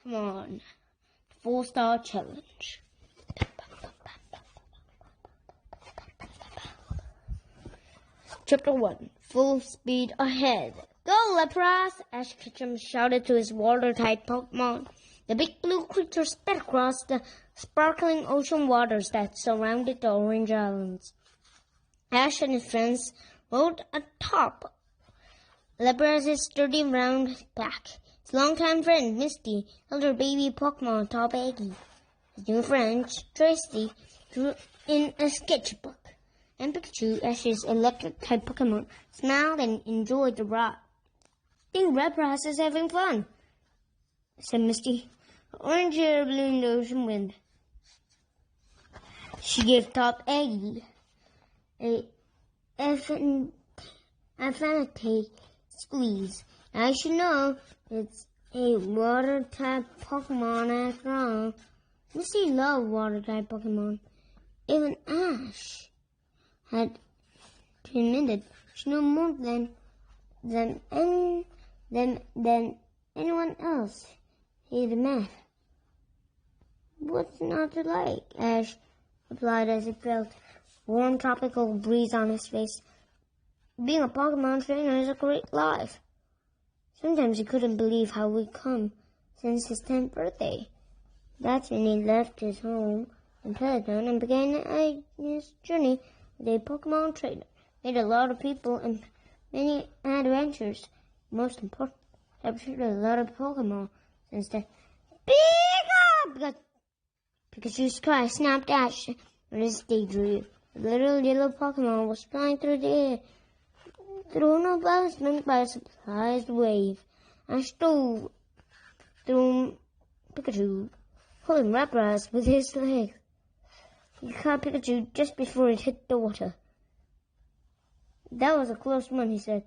Pokemon 4-star challenge. Chapter 1. Full speed ahead. Go, Lapras! Ash Ketchum shouted to his water-type Pokemon. The big blue creature sped across the sparkling ocean waters that surrounded the Orange Islands. Ash and his friends rode atop Lapras' sturdy round back. His longtime friend, Misty, held her baby Pokemon atop Aggie. His new friend, Tracy, drew in a sketchbook. And Pikachu, Ash's electric-type Pokemon, smiled and enjoyed the ride. I think Lapras is having fun, said Misty. Orange hair blew in the ocean wind. She gave Top Aggie a affectionate squeeze. I should know it's a water-type Pokemon after all. Misty loved water-type Pokemon. Even Ash had admitted she knew more than anyone else he'd met. What's not to like? Ash replied as he felt a warm tropical breeze on his face. Being a Pokemon trainer is a great life. Sometimes he couldn't believe how we'd come since his 10th birthday. That's when he left his home in Peloton and began his journey as a Pokemon trainer. Made a lot of people and many adventures. Most important, captured a lot of Pokemon since then. Pika! Pikachu's cry snapped Ash on his daydream. A little yellow Pokemon was flying through the air, thrown a bouncement by a surprised wave. Ash dove through Pikachu, pulling Lapras with his legs. He caught Pikachu just before it hit the water. That was a close one, he said.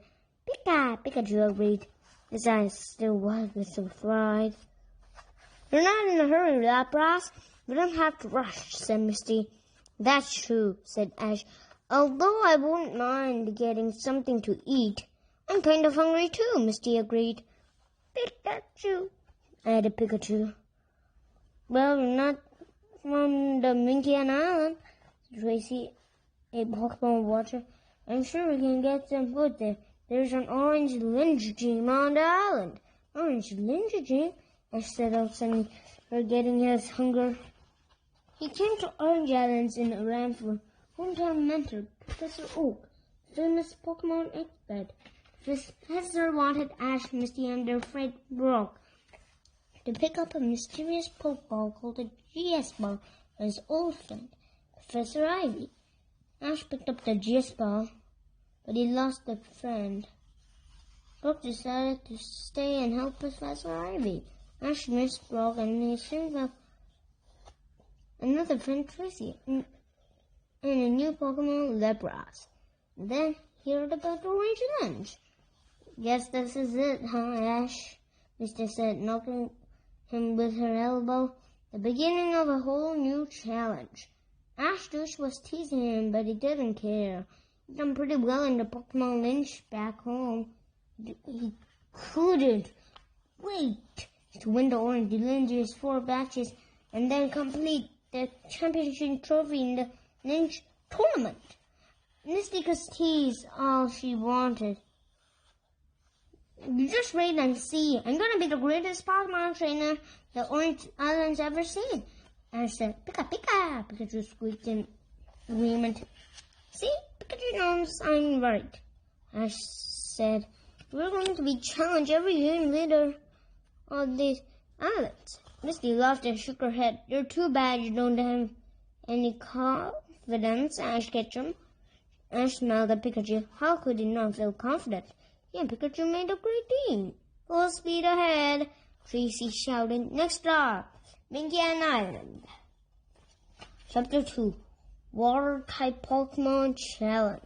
Pika! Pikachu agreed, his eyes still wide with pride. You're not in a hurry, Lapras. We don't have to rush, said Misty. That's true, said Ash. Although I wouldn't mind getting something to eat. I'm kind of hungry too, Misty agreed. Pikachu, added Pikachu. Well, you're not from the Minkian Island, said Tracy, a Pokemon watcher. I'm sure we can get some food there. There's an orange Linja Gym on the island. Orange Linja Gym? Ash said out suddenly, forgetting his hunger. He came to Orange Islands in a ram for hometown mentor, Professor Oak, famous Pokemon expert. Professor wanted Ash, Misty, and their friend Brock to pick up a mysterious Pokeball called a GS Ball for his old friend, Professor Ivy. Ash picked up the GS Ball, but he lost the friend. Brock decided to stay and help Professor Ivy. Ash missed Brock and he soon got another friend, Tracy, and a new Pokemon, Lapras. Then he heard about Orange Lunch. Guess this is it, huh, Ash? Misty said, knocking him with her elbow. The beginning of a whole new challenge. Ash Douche was teasing him, but he didn't care. He'd done pretty well in the Pokemon Lynch back home. He couldn't wait to win the Orange Lynch's 4 batches and then complete the championship trophy in the Lynch tournament. Misty could tease all she wanted. You just wait and see. I'm gonna be the greatest Pokemon trainer the Orange Island's ever seen. Ash said, Pika Pika! Pikachu squeaked in agreement. See, Pikachu knows I'm right. Ash said, we're going to be challenged every game leader of these islands. Misty laughed and shook her head. You're too bad you don't have any confidence, Ash Ketchum. Ash smiled at Pikachu. How could he not feel confident? He and Pikachu made a great team. Full speed ahead, Tracy shouted. Next stop, Minkian Island. Chapter 2. Water-type Pokemon Challenge.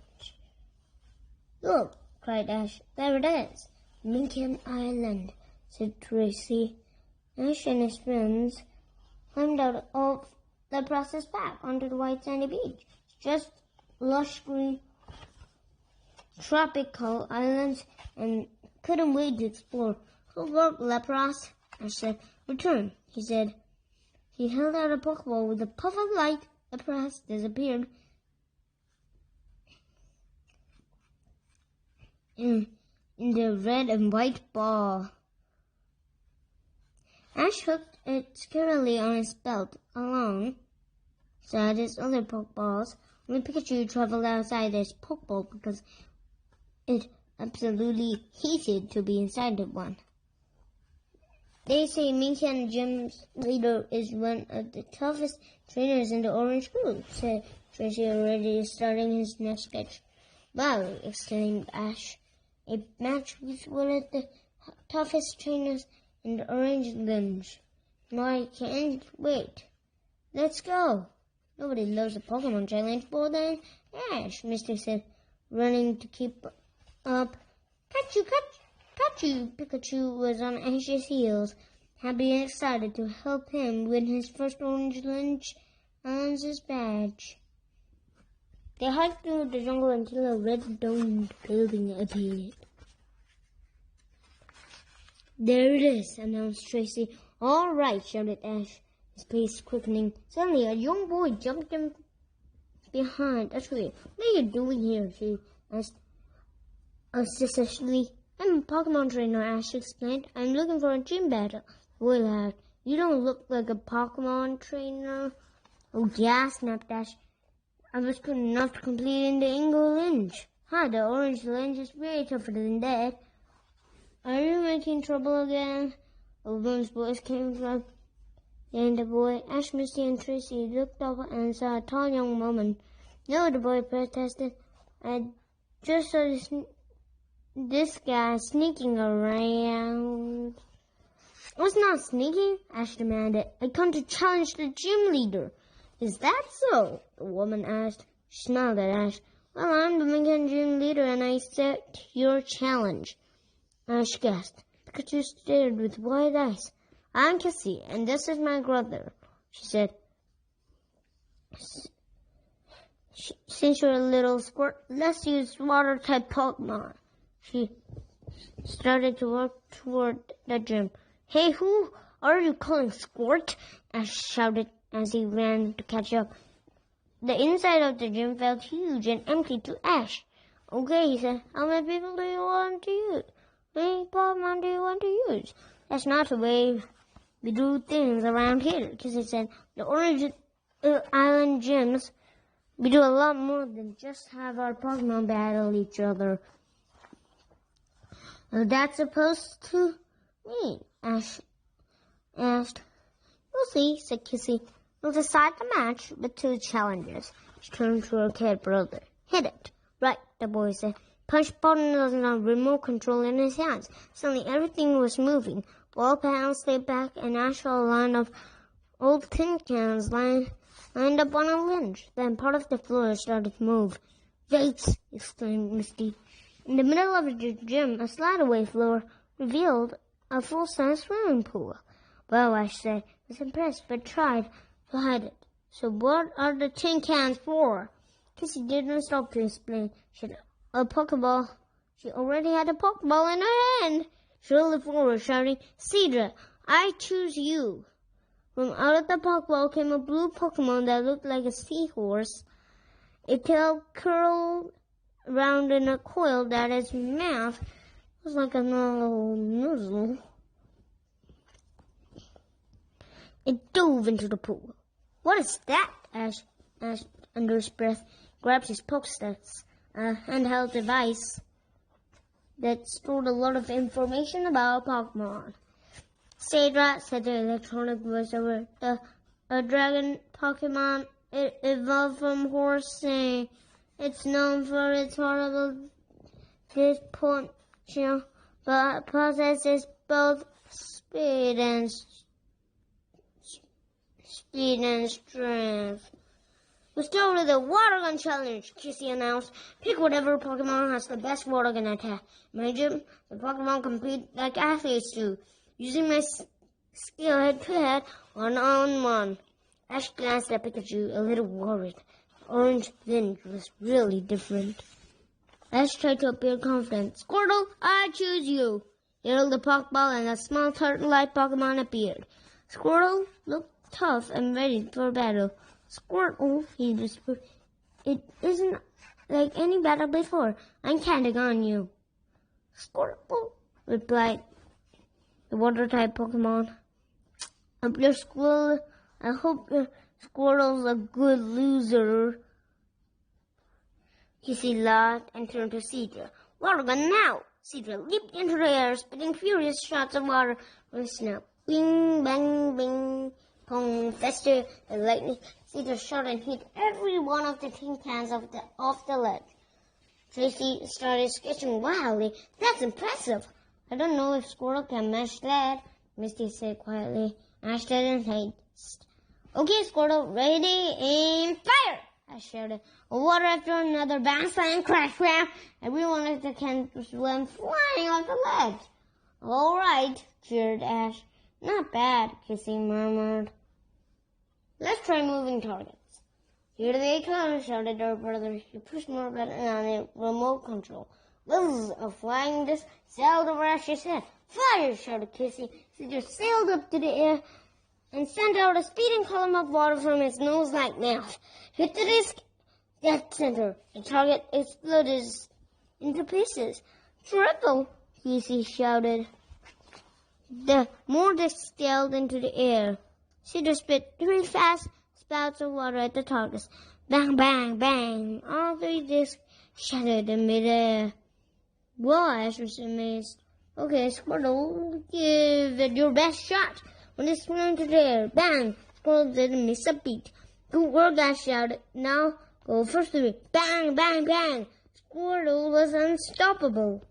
Look, cried Ash. There it is. Minkian Island, said Tracy. Ash and his friends climbed out of the process back onto the white sandy beach. Just lush green tropical islands and couldn't wait to explore. Good work, Lapras, I said. Return, he said. He held out a Pokeball with a puff of light. The press disappeared. In the red and white ball. Ash hooked it securely on his belt alongside his other Pokeballs. When Pikachu traveled outside his Pokeball because it absolutely hated to be inside of one. They say Minkan Gym's leader is one of the toughest trainers in the Orange Group, said Tracy, already starting his next sketch. Wow, exclaimed Ash. A match with one of the toughest trainers in the Orange Lounge. No, I can't wait. Let's go. Nobody loves a Pokemon challenge more than Ash, Misty said, running to keep up. Catch you! Pikachu was on Ash's heels, happy and excited to help him win his first Orange Lunch Alliance's badge. They hiked through the jungle until a red-domed building appeared. There it is, announced Tracy. All right, shouted Ash, his pace quickening. Suddenly, a young boy jumped him behind a tree. What are you doing here? She asked suspiciously. I'm a Pokemon trainer, Ash explained. I'm looking for a gym battle. The boy laughed. You don't look like a Pokemon trainer. Oh, yeah, snapped Ash. I was good enough to complete in the Ingo Lynch. The Orange Lynch is way tougher than that. Are you making trouble again? A woman's voice came from the boy. Ash, Misty, and Tracy looked up and saw a tall young woman. No, the boy protested. I just saw this guy sneaking around. I was not sneaking, Ash demanded. I come to challenge the gym leader. Is that so? The woman asked. She smiled at Ash. Well, I'm the Minkan gym leader and I accept your challenge. Ash gasped. Pikachu stared with wide eyes. I'm Cassie, and this is my brother, she said. Since you're a little squirt, let's use water-type Pokemon. She started to walk toward the gym. Hey, who are you calling Squirt? Ash shouted as he ran to catch up. The inside of the gym felt huge and empty to Ash. Okay, he said. How many people do you want to use? How many Pokemon do you want to use? That's not the way we do things around here, Kissy said. The Orange Island gyms, we do a lot more than just have our Pokemon battle each other. That's supposed to mean? Ash asked. We'll see, said Kissy. We'll decide the match with 2 challengers. She turned to her kid brother. Hit it. Right, the boy said. Punch button was on remote control in his hands. Suddenly everything was moving. Ball panels stayed back and Ash saw a line of old tin cans lined up on a ledge. Then part of the floor started to move. Yikes! Exclaimed Misty. In the middle of the gym, a slide-away floor revealed a full-size swimming pool. Well, Ash said, was impressed, but tried to hide it. So what are the tin cans for? Kissy didn't stop to explain. She had a Pokeball. She already had a Pokeball in her hand. She rolled forward, shouting, Cedra, I choose you. From out of the Pokeball came a blue Pokemon that looked like a seahorse. Its tail curled around in a coil that its mouth was like a little nozzle. It dove into the pool. What is that? Ash under his breath, grabbed his Pokédex, a handheld device that stored a lot of information about Pokemon. Cedra, said the electronic voiceover, a dragon Pokemon. It evolved from Horsea. It's known for its horrible potential, but possesses both speed and strength. We'll start with the Water Gun Challenge, Kissy announced. Pick whatever Pokemon has the best Water Gun attack. In my gym, the Pokemon compete like athletes do, using my skill head-to-head, one-on-one. Ash glanced at Pikachu, a little worried. Orange Lynch was really different. Ash tried to appear confident. Squirtle, I choose you. yelled the Pokeball, and a small turtle-like Pokemon appeared. Squirtle looked tough and ready for battle. Squirtle, he whispered, it isn't like any battle before. I'm counting on you. Squirtle, replied the water-type Pokemon. I hope your Squirtle's a good loser. Kissy laughed and turned to Cedra. Water gun now! Cedra leaped into the air, spitting furious shots of water from his snout. Bing, bang, bing, pong, faster than lightning. Cedra shot and hit every one of the tin cans off the ledge. Tracy started sketching wildly. That's impressive. I don't know if Squirtle can match that, Misty said quietly. Ash didn't haste. Okay, Squirtle, ready, aim, fire! Ash shouted. Water after another bang, slam, crash, crash. Every one of the cans went flying off the ledge. All right, cheered Ash. Not bad, Kissy murmured. Let's try moving targets. Here they come, shouted her brother. He pushed more button on the remote control. Buzz! A flying disc sailed over Ash's head. Fire! Shouted Kissy. He just sailed up to the air and sent out a speeding column of water from his nose-like mouth. Hit the disc dead center. The target exploded into pieces. Triple! Kissy shouted. The more discs sailed into the air. She just spit 3 fast spouts of water at the targets. Bang, bang, bang. All 3 discs shattered in midair. Well, Ash was amazed. Okay, Squirtle, give it your best shot. When it flew into the air, bang! Squirtle didn't miss a beat. Good work, Ash shouted. Now, go for 3. Bang, bang, bang! Squirtle was unstoppable.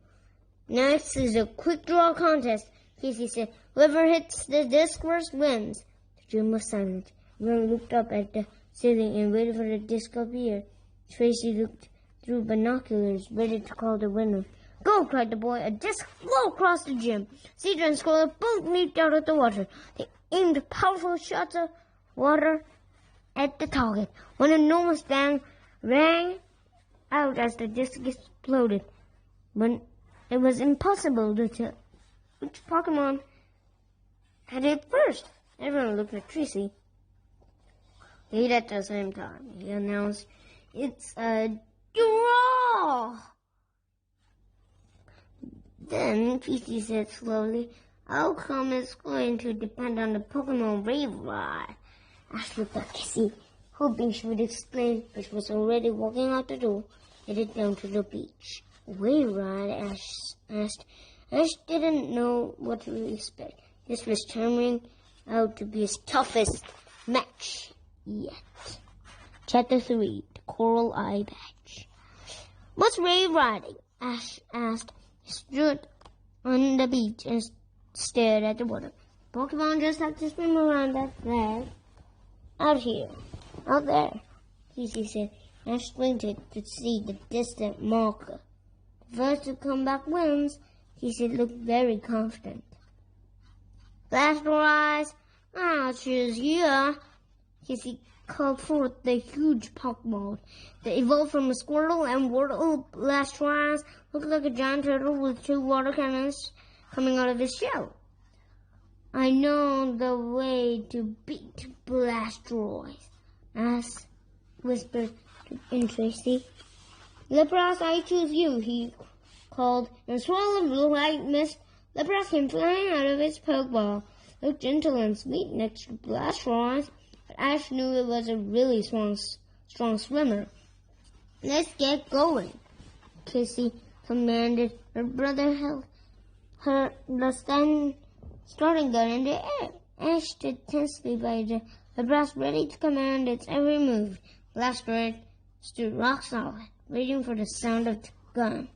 Next is a quick draw contest, Casey said. Whoever hits the disc first wins. The gym was silent. Everyone looked up at the ceiling and waited for the disc to appear. Tracy looked through binoculars, ready to call the winner. Go! Cried the boy. A disc flew across the gym. Cedra and Squirtle both leaped out of the water. They aimed powerful shots of water at the target. One enormous bang rang out as the disc exploded. But it was impossible to tell which Pokemon had hit first. Everyone looked at Tracy. They hit at the same time. He announced, "It's a draw!" Then Tracy said slowly, "Outcome is going to depend on the Pokemon Wave Ride." Ash looked at Kissy, hoping she would explain, but she was already walking out the door, headed down to the beach. Wave Ride? Ash asked. Ash didn't know what to expect. This was turning out to be his toughest match yet. Chapter 3, the Coral Eye Badge. What's wave riding? Ash asked. He stood on the beach and stared at the water. Pokemon just have to swim around that flag. Out here. Out there, Casey said. Ash squinted to see the distant marker. The first to come back wins. Casey looked very confident. Blastoise, I'll choose you. Casey called forth the huge Pokeball. They evolved from a Squirtle and Wurtle. Blastoise looked like a giant turtle with 2 water cannons coming out of his shell. I know the way to beat Blastoise, Ash whispered in Tracy. Lapras, I choose you, he called. In a swirl of blue white mist, Lapras came flying out of its Pokeball. Looked gentle and sweet next to Blastoise, but Ash knew it was a really strong swimmer. Let's get going, Kissy commanded. Her brother held the starting gun in the air. Ash stood tensely by the Lapras, ready to command its every move. Blastoise stood rock solid, waiting for the sound of the gun.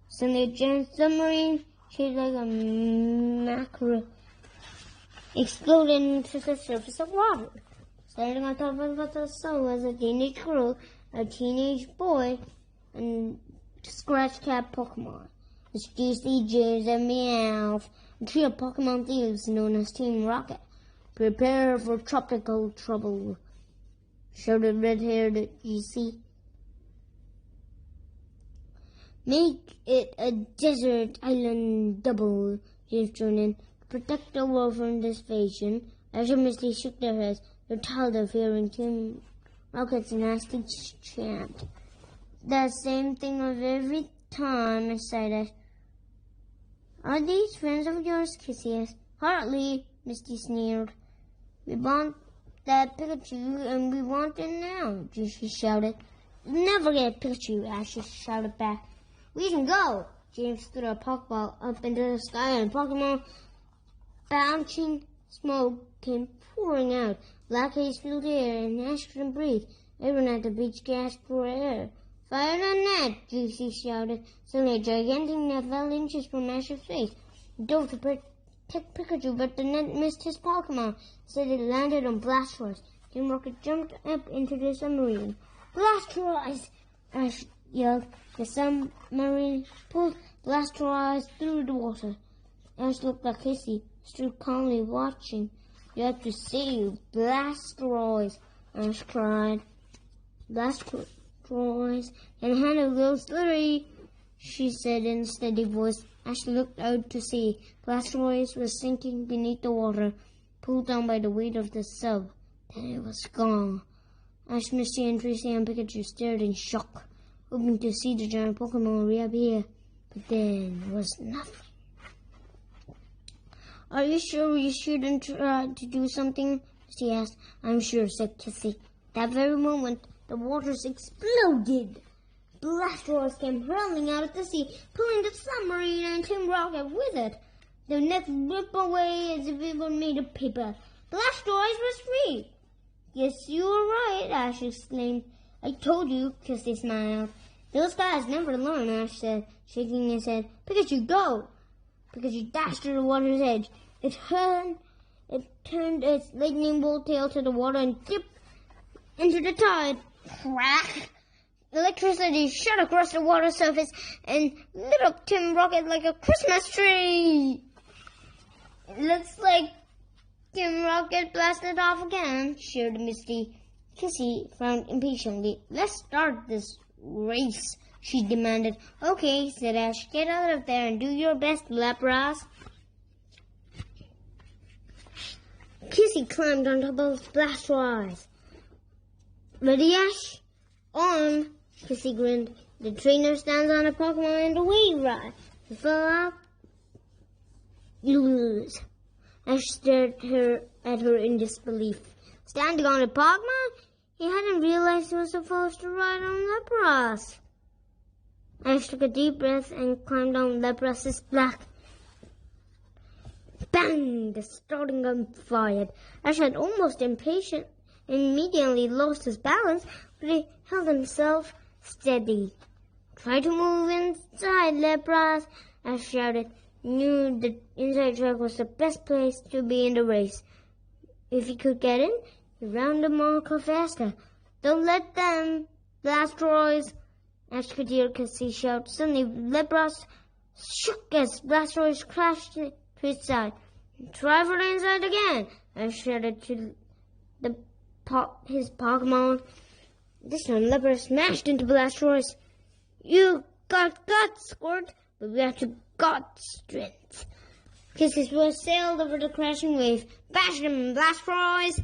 Suddenly, a giant submarine, shaped like a mackerel, exploded into the surface of water. Standing on top of the sun was a teenage girl, a teenage boy, and Scratch Cat Pokemon. It's GC, James, and Meowth, a trio of Pokemon thieves known as Team Rocket. Prepare for tropical trouble, shouted red-haired GC. Make it a desert island double, James joined in. Protect the world from this invasion. Ash and Misty shook their heads. They're tired of hearing Team Rocket's nasty chant. That same thing of every time, sighed Ash. Are these friends of yours? Kissy asked. Hardly, Misty sneered. We want that Pikachu, and we want it now, Juicy shouted. Never get Pikachu, Ash shouted back. We can go! James threw a Pokeball up into the sky, and Pokemon bouncing smoke came pouring out. Black haze filled the air, and Ash couldn't breathe. Everyone at the beach gasped for air. Fire the net! Juicy shouted. Suddenly a gigantic net fell inches from Ash's face. He dove to protect Pikachu, but the net missed his Pokemon. Instead it landed on Blastoise. Team Rocket jumped up into the submarine. Blastoise! Ash yelled. The submarine pulled Blastoise through the water. Ash looked at Kissy, stood calmly watching. You have to save Blastoise, Ash cried. Blastoise can handle those three, she said in a steady voice. Ash looked out to sea. Blastoise was sinking beneath the water, pulled down by the weight of the sub. Then it was gone. Ash, Misty, and Tracy and Pikachu stared in shock, hoping to see the giant Pokemon reappear. But then there was nothing. Are you sure we shouldn't try to do something? She asked. I'm sure, said Kissy. That very moment, the waters exploded. Blastoise came hurling out of the sea, pulling the submarine and Team Rocket with it. The net ripped away as if it were made of paper. Blastoise was free. Yes, you were right, Ash exclaimed. I told you, Kissy smiled. Those guys never learn, Ash said, shaking his head. Pikachu, go! Pikachu dashed to the water's edge. It turned its lightning bolt tail to the water and dipped into the tide. Crack! Electricity shot across the water surface and lit up Team Rocket like a Christmas tree. It looks like Team Rocket blasted off again, cheered Misty. Kissy frowned impatiently. Let's start this race, she demanded. Okay, said Ash. Get out of there and do your best, Lapras. Kissy climbed on top of Blastoise. Ready, Ash? On. Kissy grinned. The trainer stands on a Pokemon and away you ride. You fall out, you lose. Ash stared at her in disbelief. Standing on a Pokemon? He hadn't realized he was supposed to ride on Lapras. Ash took a deep breath and climbed down Lapras's back. Bang! The starting gun fired. Ash had almost impatient and immediately lost his balance, but he held himself steady. Try to move inside, Lapras, Ash shouted. He knew the inside track was the best place to be in the race. If he could get in, he'd round the marker faster. Don't let them, Blastoise, Ash could hear Kissy shout. Suddenly, Lapras shook as Blastoise crashed to his side. Try for the inside again, Ash shouted to his Pokemon. This time, Lapras smashed into Blastoise. You got guts, Squirt, but we have to got strength. Kissy's voice sailed over the crashing wave. Bash him, Blastoise!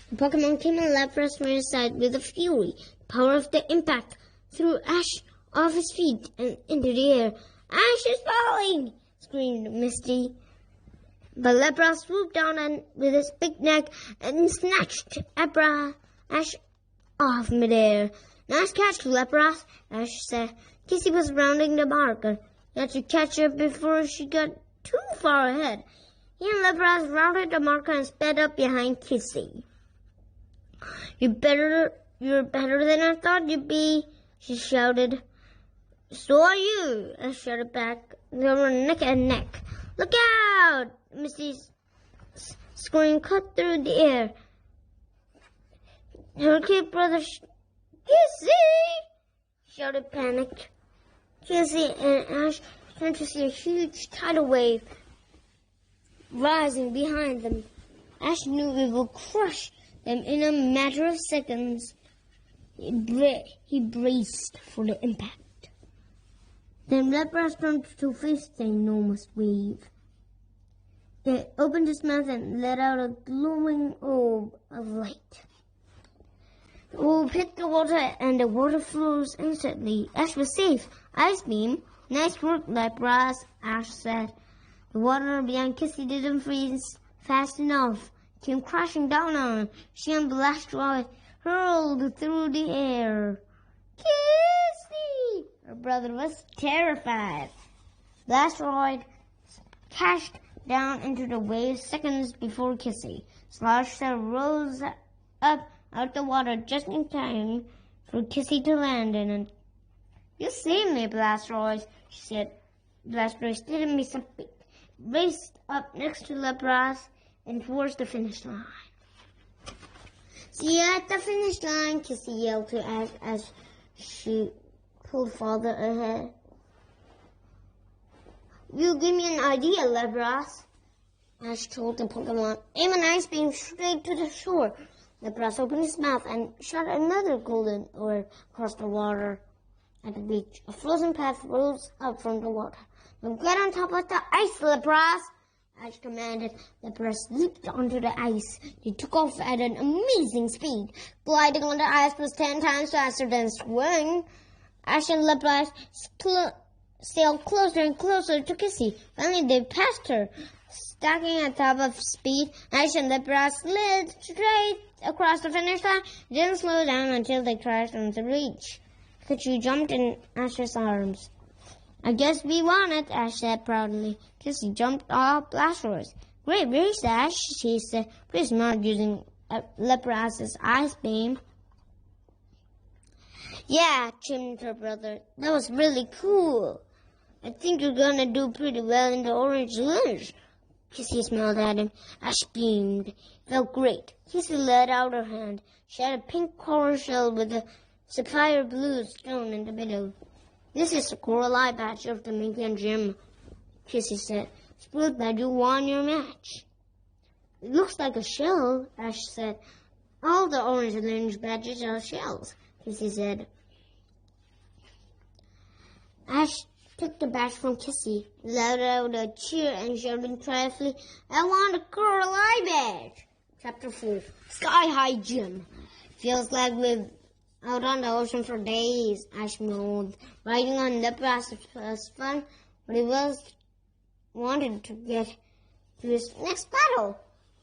The Pokemon came and Lapras from his side with a fury. The power of the impact threw Ash off his feet and into the air. Ash is falling! Screamed Misty. But Lapras swooped down with his big neck and snatched Ash off midair. Nice catch, Lapras, Ash said. Kissy was rounding the marker. He had to catch her before she got too far ahead. He and Lapras rounded the marker and sped up behind Kissy. You're better than I thought you'd be, she shouted. So are you, I shouted back. They were neck and neck. Look out! Misty's scream cut through the air. Her kid brother, Kissy! Shouted panicked. Kissy and Ash turned to see a huge tidal wave rising behind them. Ash knew it would crush them in a matter of seconds. He braced for the impact. Then Lapras turned to face the enormous wave. It opened its mouth and let out a glowing orb of light. The orb hit the water and the water froze instantly. Ash was safe. Ice Beam. Nice work, Lapras, Ash said. The water behind Kissy didn't freeze fast enough. It came crashing down on her. She and Blastoise hurled through the air. Kissy! Her brother was terrified. Blastoise crashed down into the waves seconds before Kissy. Slosher rose up out the water just in time for Kissy to land in it. You saved me, Blastoise, she said. Blastoise didn't miss a beat. Raced up next to Lapras and towards the finish line. See you at the finish line, Kissy yelled to Ash as she pulled farther ahead. You give me an idea, Lapras, Ash told the Pokemon. Aim an Ice Beam straight to the shore. Lapras opened his mouth and shot another golden orb across the water. At the beach, a frozen path rose up from the water. Now get on top of the ice, Lapras, Ash commanded. Lapras leaped onto the ice. He took off at an amazing speed. Gliding on the ice was 10 times faster than swimming. Ash and Lapras sailed closer and closer to Kissy. Finally, they passed her. Stacking at top of speed, Ash and Lapras slid straight across the finish line. Didn't slow down until they crashed on the beach. Pikachu jumped in Ash's arms. I guess we won it, Ash said proudly. Kissy jumped off Blastoise. Great race, Ash, she said. Pretty smart using Lapras' Ice Beam. Yeah, chimed her brother. That was really cool. I think you're gonna do pretty well in the Orange Luge. Kissy smiled at him. Ash beamed. Felt great. Kissy let out her hand. She had a pink coral shell with a sapphire blue stone in the middle. This is the Coral Eye badge of the Minkian Gym, Kissy said. It's proof that you won your match. It looks like a shell, Ash said. All the Orange Luge badges are shells, Kissy said. Ash took the badge from Kissy, let out a cheer and shouted triumphantly, I want a Coral Eye badge! Chapter 4, Sky High Gym. Feels like we've out on the ocean for days, Ash moaned. Riding on Lapras was fun, but he wanted to get to his next battle.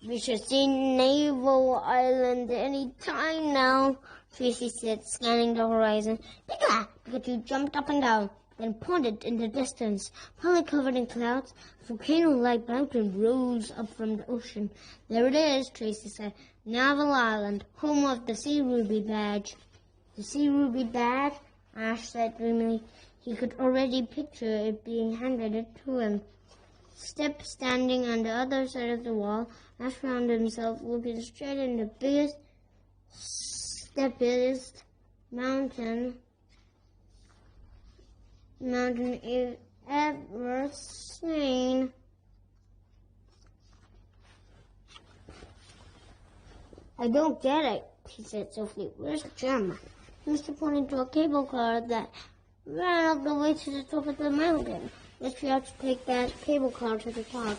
We should see Naval Island any time now, Tracy said, scanning the horizon. Pikachu jumped up and down, then pointed in the distance. Partly covered in clouds, a volcano-like mountain rose up from the ocean. There it is, Tracy said. Naval Island, home of the Sea Ruby badge. The Sea Ruby badge? Ash said dreamily. He could already picture it being handed to him. Standing on the other side of the wall, Ash found himself looking straight in the steepest mountain you've ever seen. I don't get it, he said softly. Where's the gem? Mr. pointed to a cable car that ran all the way to the top of the mountain. Guess we have to take that cable car to the top.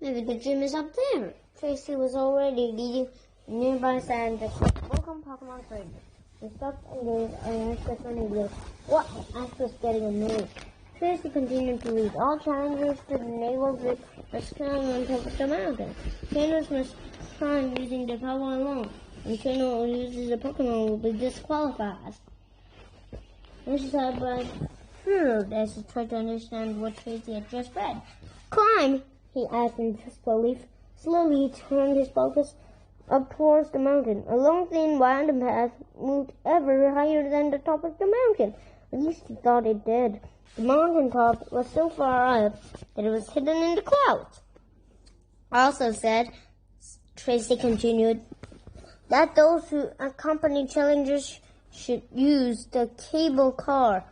Maybe the gym is up there. Tracy was already leading a nearby sand that said, Welcome Pokemon Trainer. They stopped and gazed and asked a funny look. What? Ash was getting annoyed. Tracy continued to lead. All challengers to the naval grid must climb on top of the mountain. Trainers must climb using the power alone. And trainer who uses a Pokemon will be disqualified. Mrs. Albright heard as he tried to understand what Tracy had just read. Climb, he asked in disbelief. Slowly he turned his focus up towards the mountain. A long, thin, winding path moved ever higher than the top of the mountain. At least he thought it did. The mountain top was so far up that it was hidden in the clouds. Also said, Tracy continued, that those who accompany challengers should use the cable car.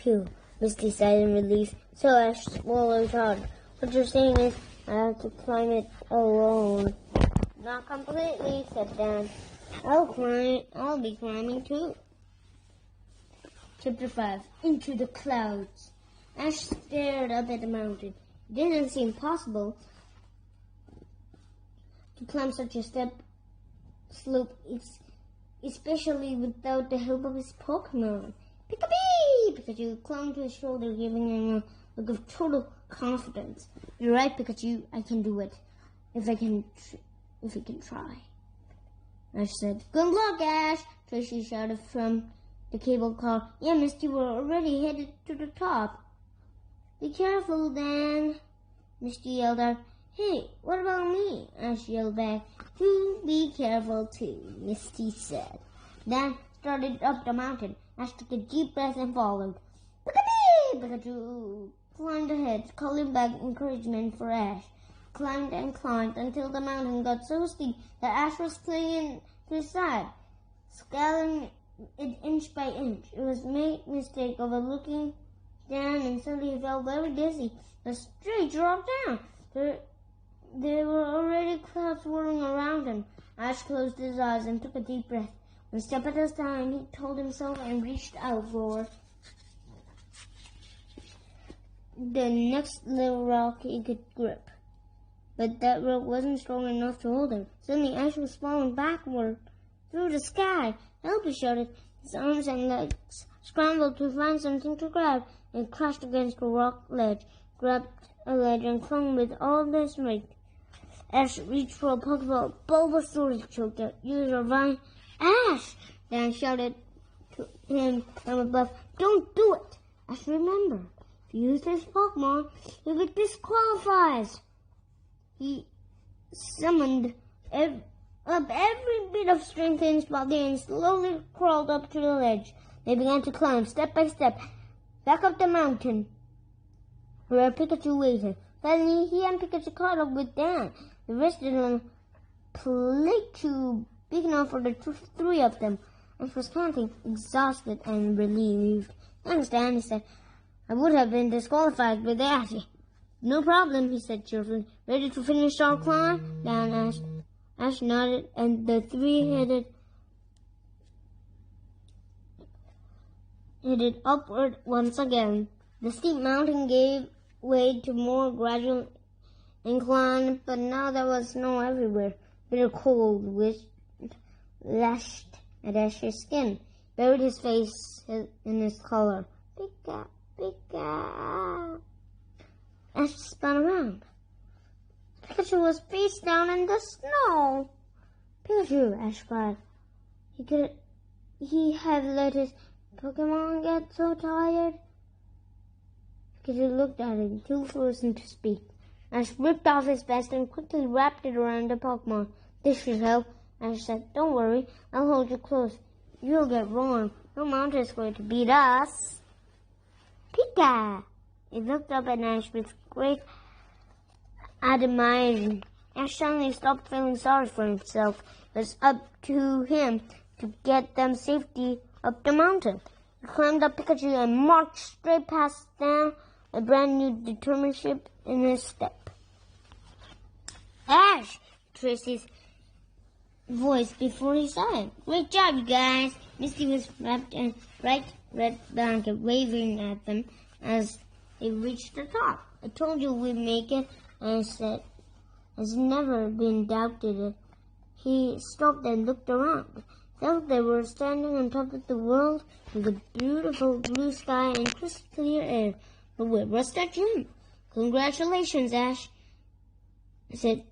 Phew, Misty sighed in relief. So Ash swallowed hard. What you're saying is I have to climb it alone. Not completely, said Dan. I'll be climbing too. Chapter 5, Into the Clouds. Ash stared up at the mountain. It didn't seem possible to climb such a steep slope, especially without the help of his Pokemon. Pikachu! Pikachu clung to his shoulder, giving him a look of total confidence. You're right, Pikachu. I can do it. If we can try. Ash said, Good luck, Ash! Tracy shouted from the cable car. Yeah, Misty, we're already headed to the top. Be careful, Dan, Misty yelled out. Hey, what about me? Ash yelled back. You be careful too, Misty said. Dan started up the mountain. Ash took a deep breath and followed. Pikachu! Pikachu climbed ahead, calling back encouragement for Ash. Climbed and climbed until the mountain got so steep that Ash was clinging to his side, scaling it inch by inch. It was made mistake of looking down, and suddenly he felt very dizzy. The tree dropped down. There were already clouds swirling around him. Ash closed his eyes and took a deep breath. One step at a time, he told himself and reached out for the next little rock he could grip. But that rope wasn't strong enough to hold him. Suddenly, Ash was falling backward through the sky. Help! He shouted. His arms and legs scrambled to find something to grab and crashed against a rock ledge. Grabbed a ledge and clung with all their strength. Ash reached for a Pokeball. Bulbasaur choked out. Use your vine. Ash! Dan shouted to him from above. Don't do it! Ash, remember, if you use this Pokemon, you'll get disqualified. He summoned every bit of strength in his body and slowly crawled up to the ledge. They began to climb step by step back up the mountain where Pikachu waited. Suddenly, he and Pikachu caught up with Dan. The rest of them played too big enough for the three of them. Ash was panting, exhausted and relieved. Thanks, Dan, he said. I would have been disqualified with that. No problem, he said cheerfully. Ready to finish our climb? Dan asked. Ash nodded, and the three headed upward once again. The steep mountain gave way to more gradual incline, but now there was snow everywhere. Bitter cold which lashed at Ash's skin, buried his face in his collar. Pika, Pika. Ash spun around. Pikachu was face down in the snow. Pikachu, Ash cried. He had let his Pokemon get so tired. Pikachu looked at him, too frozen to speak. Ash ripped off his vest and quickly wrapped it around the Pokemon. This should help, Ash said. Don't worry, I'll hold you close. You'll get warm. No mountain is going to beat us. Pika! He looked up at Ash with great admiration. Ash suddenly stopped feeling sorry for himself. It was up to him to get them safely up the mountain. He climbed up Pikachu and marched straight past Dan, a brand new determination in his step. Ash! Tracy's voice before he saw him. Great job, you guys! Misty was wrapped in a bright red blanket, waving at them as they reached the top. I told you we'd make it, I said. Has never been doubted it. He stopped and looked around. Felt they were standing on top of the world with a beautiful blue sky and crystal clear air. But where was that gym? Congratulations, Ash, said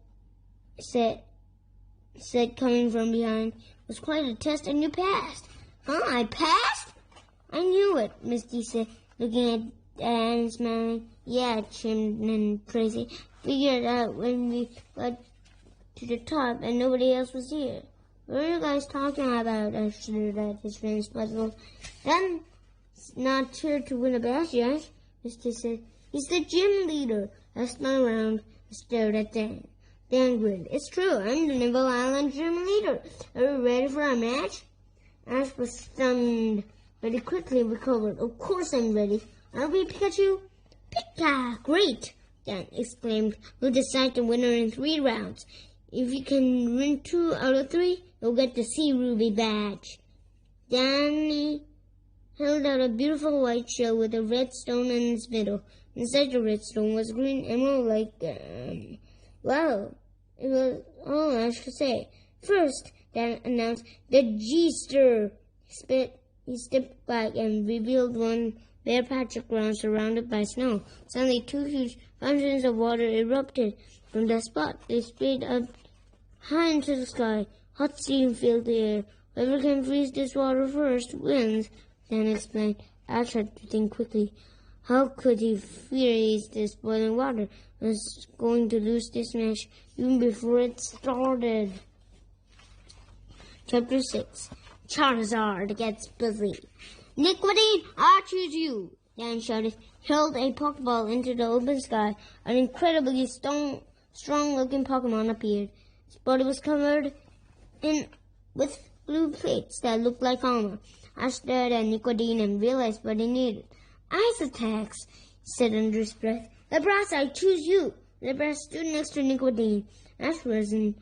coming from behind. It was quite a test and you passed. Huh, I passed? I knew it, Misty said, looking at Dan and smiling. Yeah, chimed in Tracy. Figured out when we got to the top and nobody else was here. What are you guys talking about? I shouted at his friend's puzzle. Dan's not here to win a badge, yes? Misty said. He's the gym leader. I spun around and stared at Dan. Dan grinned. It's true, I'm the Nimble Island gym leader. Are you ready for a match? Ash was stunned, but he quickly recovered. Of course I'm ready. Are we, Pikachu? Pika! Great! Dan exclaimed. We'll decide the winner in 3 rounds. If you can win 2 out of 3, you'll get the Sea Ruby badge. Danny held out a beautiful white shell with a red stone in its middle. Inside the red stone was a green emerald wow, it was all Ash could say. First, Dan announced the G-Stir. He stepped back and revealed one bare patch of ground surrounded by snow. Suddenly, two huge fountains of water erupted from the spot. They sprayed up high into the sky. Hot steam filled the air. Whoever can freeze this water first wins, Dan explained. Ash had to think quickly. How could he freeze this boiling water? He was going to lose this match even before it started. Chapter 6. Charizard gets busy. Nicodemus, I choose you, Dan shouted. He hurled a Pokeball into the open sky. An incredibly strong-looking Pokemon appeared. His body was covered with blue plates that looked like armor. Ash stared at Nicodemus and realized what he needed. Ice attacks, he said under his breath. Lapras, I choose you. Lapras stood next to Nicodemus. Ash wasn't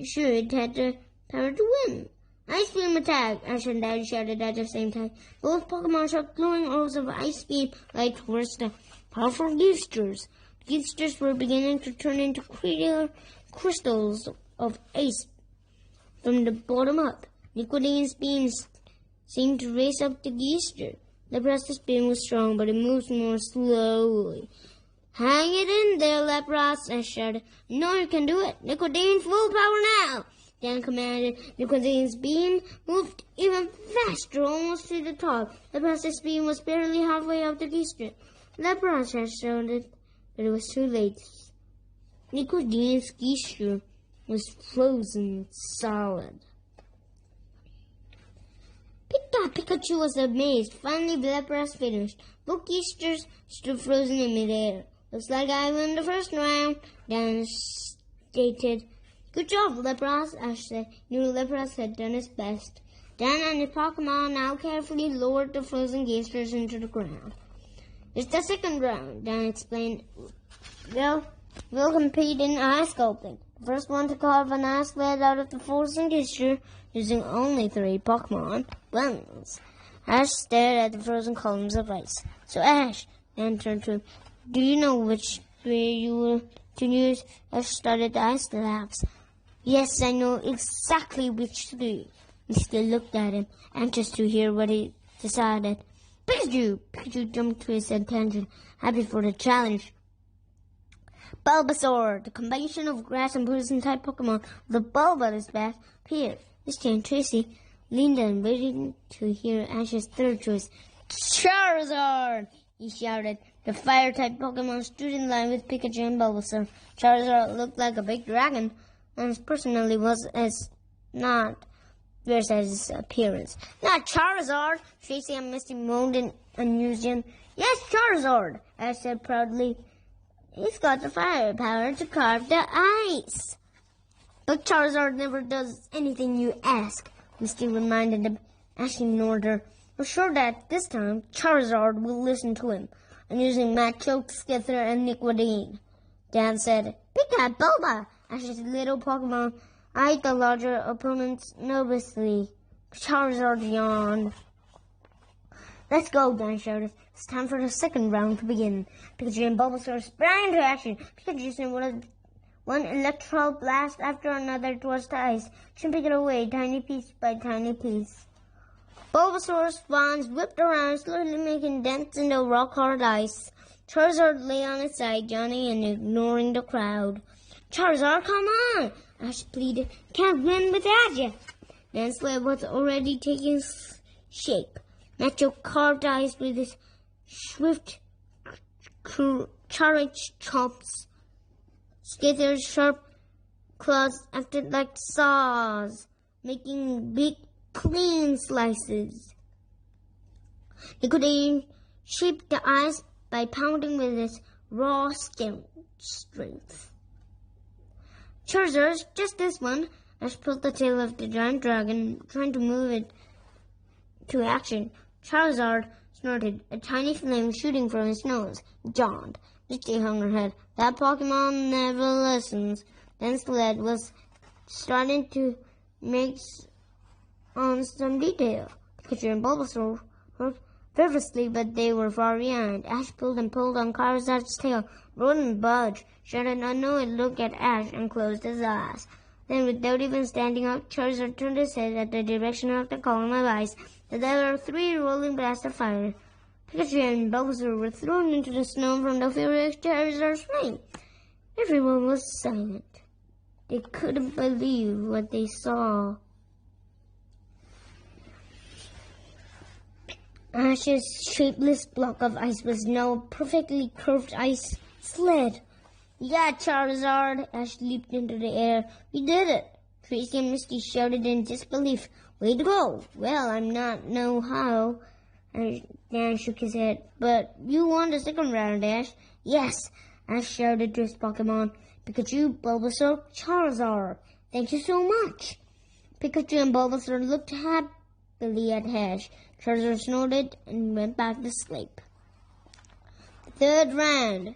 sure it had the power to win. Ice Beam attack! Ash and Dad shouted at the same time. Both Pokemon shot glowing orbs of Ice Beam light towards the powerful Geisters. The Geisters were beginning to turn into clear crystals of ice from the bottom up. Nicodemus' beams seemed to race up the Geister. Lapras's beam was strong, but it moved more slowly. Hang it in there, Lapras, Ash shouted. No, you can do it. Nicodemus, full power now! Dan commanded. Nicodemus' beam moved even faster, almost to the top. Lapras's beam was barely halfway up the Geister. Lapras, Ash shouted, but it was too late. Nicodemus' Geister was frozen solid. Pikachu was amazed. Finally, Lapras finished. Both Geisters stood frozen in midair. Looks like I won the first round, Dan stated. Good job, Lapras, Ash said. He knew Lapras had done his best. Dan and his Pokemon now carefully lowered the frozen Geisters into the ground. It's the second round, Dan explained. We'll compete in ice sculpting. The first one to carve an ice blade out of the frozen Geister using only 3 Pokemon wins. Ash stared at the frozen columns of ice. So Ash, Dan turned to him. Do you know which way you will to use? Ash started the ice labs. Yes, I know exactly which 3. He still looked at him, anxious to hear what he decided. Pikachu! Pikachu jumped to his attention, happy for the challenge. Bulbasaur, the combination of grass and poison-type Pokemon with a bulb on his back, appeared. This time Tracy leaned in, waiting to hear Ash's third choice. Charizard! He shouted. The fire-type Pokemon stood in line with Pikachu and Bulbasaur. Charizard looked like a big dragon, and his personality was not fierce as his appearance. Not Charizard! Tracy and Misty moaned in unison. Yes, Charizard! Ash said proudly. He's got the firepower to carve the ice. But Charizard never does anything you ask, Misty reminded him. Ash ignored her. We're sure that this time Charizard will listen to him. I'm using Machoke, Skither, and Nicodemus. Dan said, Pika, Bulba! Ash's little Pokemon eyed the larger opponents nervously. Charizard yawned. Let's go, Dan shouted. It's time for the second round to begin. Pikachu and Bulbasaur sprang into action. Pikachu sent one electro blast after another towards the ice, chipping it away tiny piece by tiny piece. Bulbasaur's spawns whipped around, slowly making dents in the rock-hard ice. Charizard lay on its side, yawning and ignoring the crowd. Charizard, come on! Ash pleaded. Can't win without you. Dan's sled was already taking shape. Nacho carved ice with his swift charged chops. Skitter's sharp claws acted like saws, making big, clean slices. Nicodemus shaped the ice by pounding with his raw skin strength. Charizard, just this one. Ash pulled the tail of the giant dragon, trying to move it to action. Charizard snorted, a tiny flame shooting from his nose. Yawned. Misty hung her head. That Pokemon never listens. Then Sled was starting to make on some detail. Pikachu and Bulbasaur fervently, but they were far behind. Ash pulled and pulled on Charizard's tail. Wouldn't budge. Shouted an annoyed look at Ash and closed his eyes. Then, without even standing up, Charizard turned his head at the direction of the column of ice. There were 3 rolling blasts of fire. Pikachu and Bulbasaur were thrown into the snow from the furious Charizard's flame. Everyone was silent. They couldn't believe what they saw. Ash's shapeless block of ice was now a perfectly curved ice sled. Yeah, Charizard! Ash leaped into the air. We did it! Tracy and Misty shouted in disbelief. Way to go! Well, I'm not know how. Dan shook his head. But you won the second round, Ash. Yes! Ash shouted to his Pokemon. Pikachu, Bulbasaur, Charizard. Thank you so much. Pikachu and Bulbasaur looked happily at Ash. Charizard snorted and went back to sleep. The 3rd round.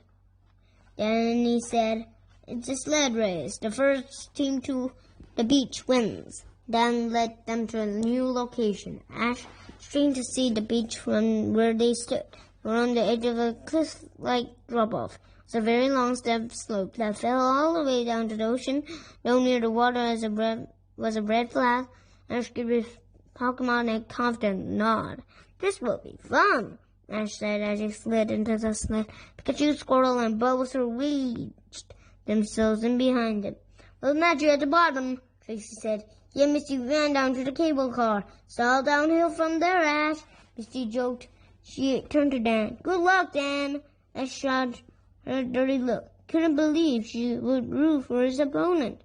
Danny said, it's a sled race. The first team to the beach wins. Dan led them to a new location. Ash strained to see the beach from where they stood. They were on the edge of a cliff-like drop-off. It was a very long steep slope that fell all the way down to the ocean. Down near the water was a red flag. Ash gave his Pokemon a confident nod. This will be fun, Ash said as he slid into the sled. Pikachu, Squirtle, and Bulbasaur wedged themselves in behind him. We'll match you at the bottom, Tracy said. Yeah, Misty ran down to the cable car. It's all downhill from there, Ash. Misty joked. She turned to Dan. Good luck, Dan. Ash shot her a dirty look. Couldn't believe she would root for his opponent.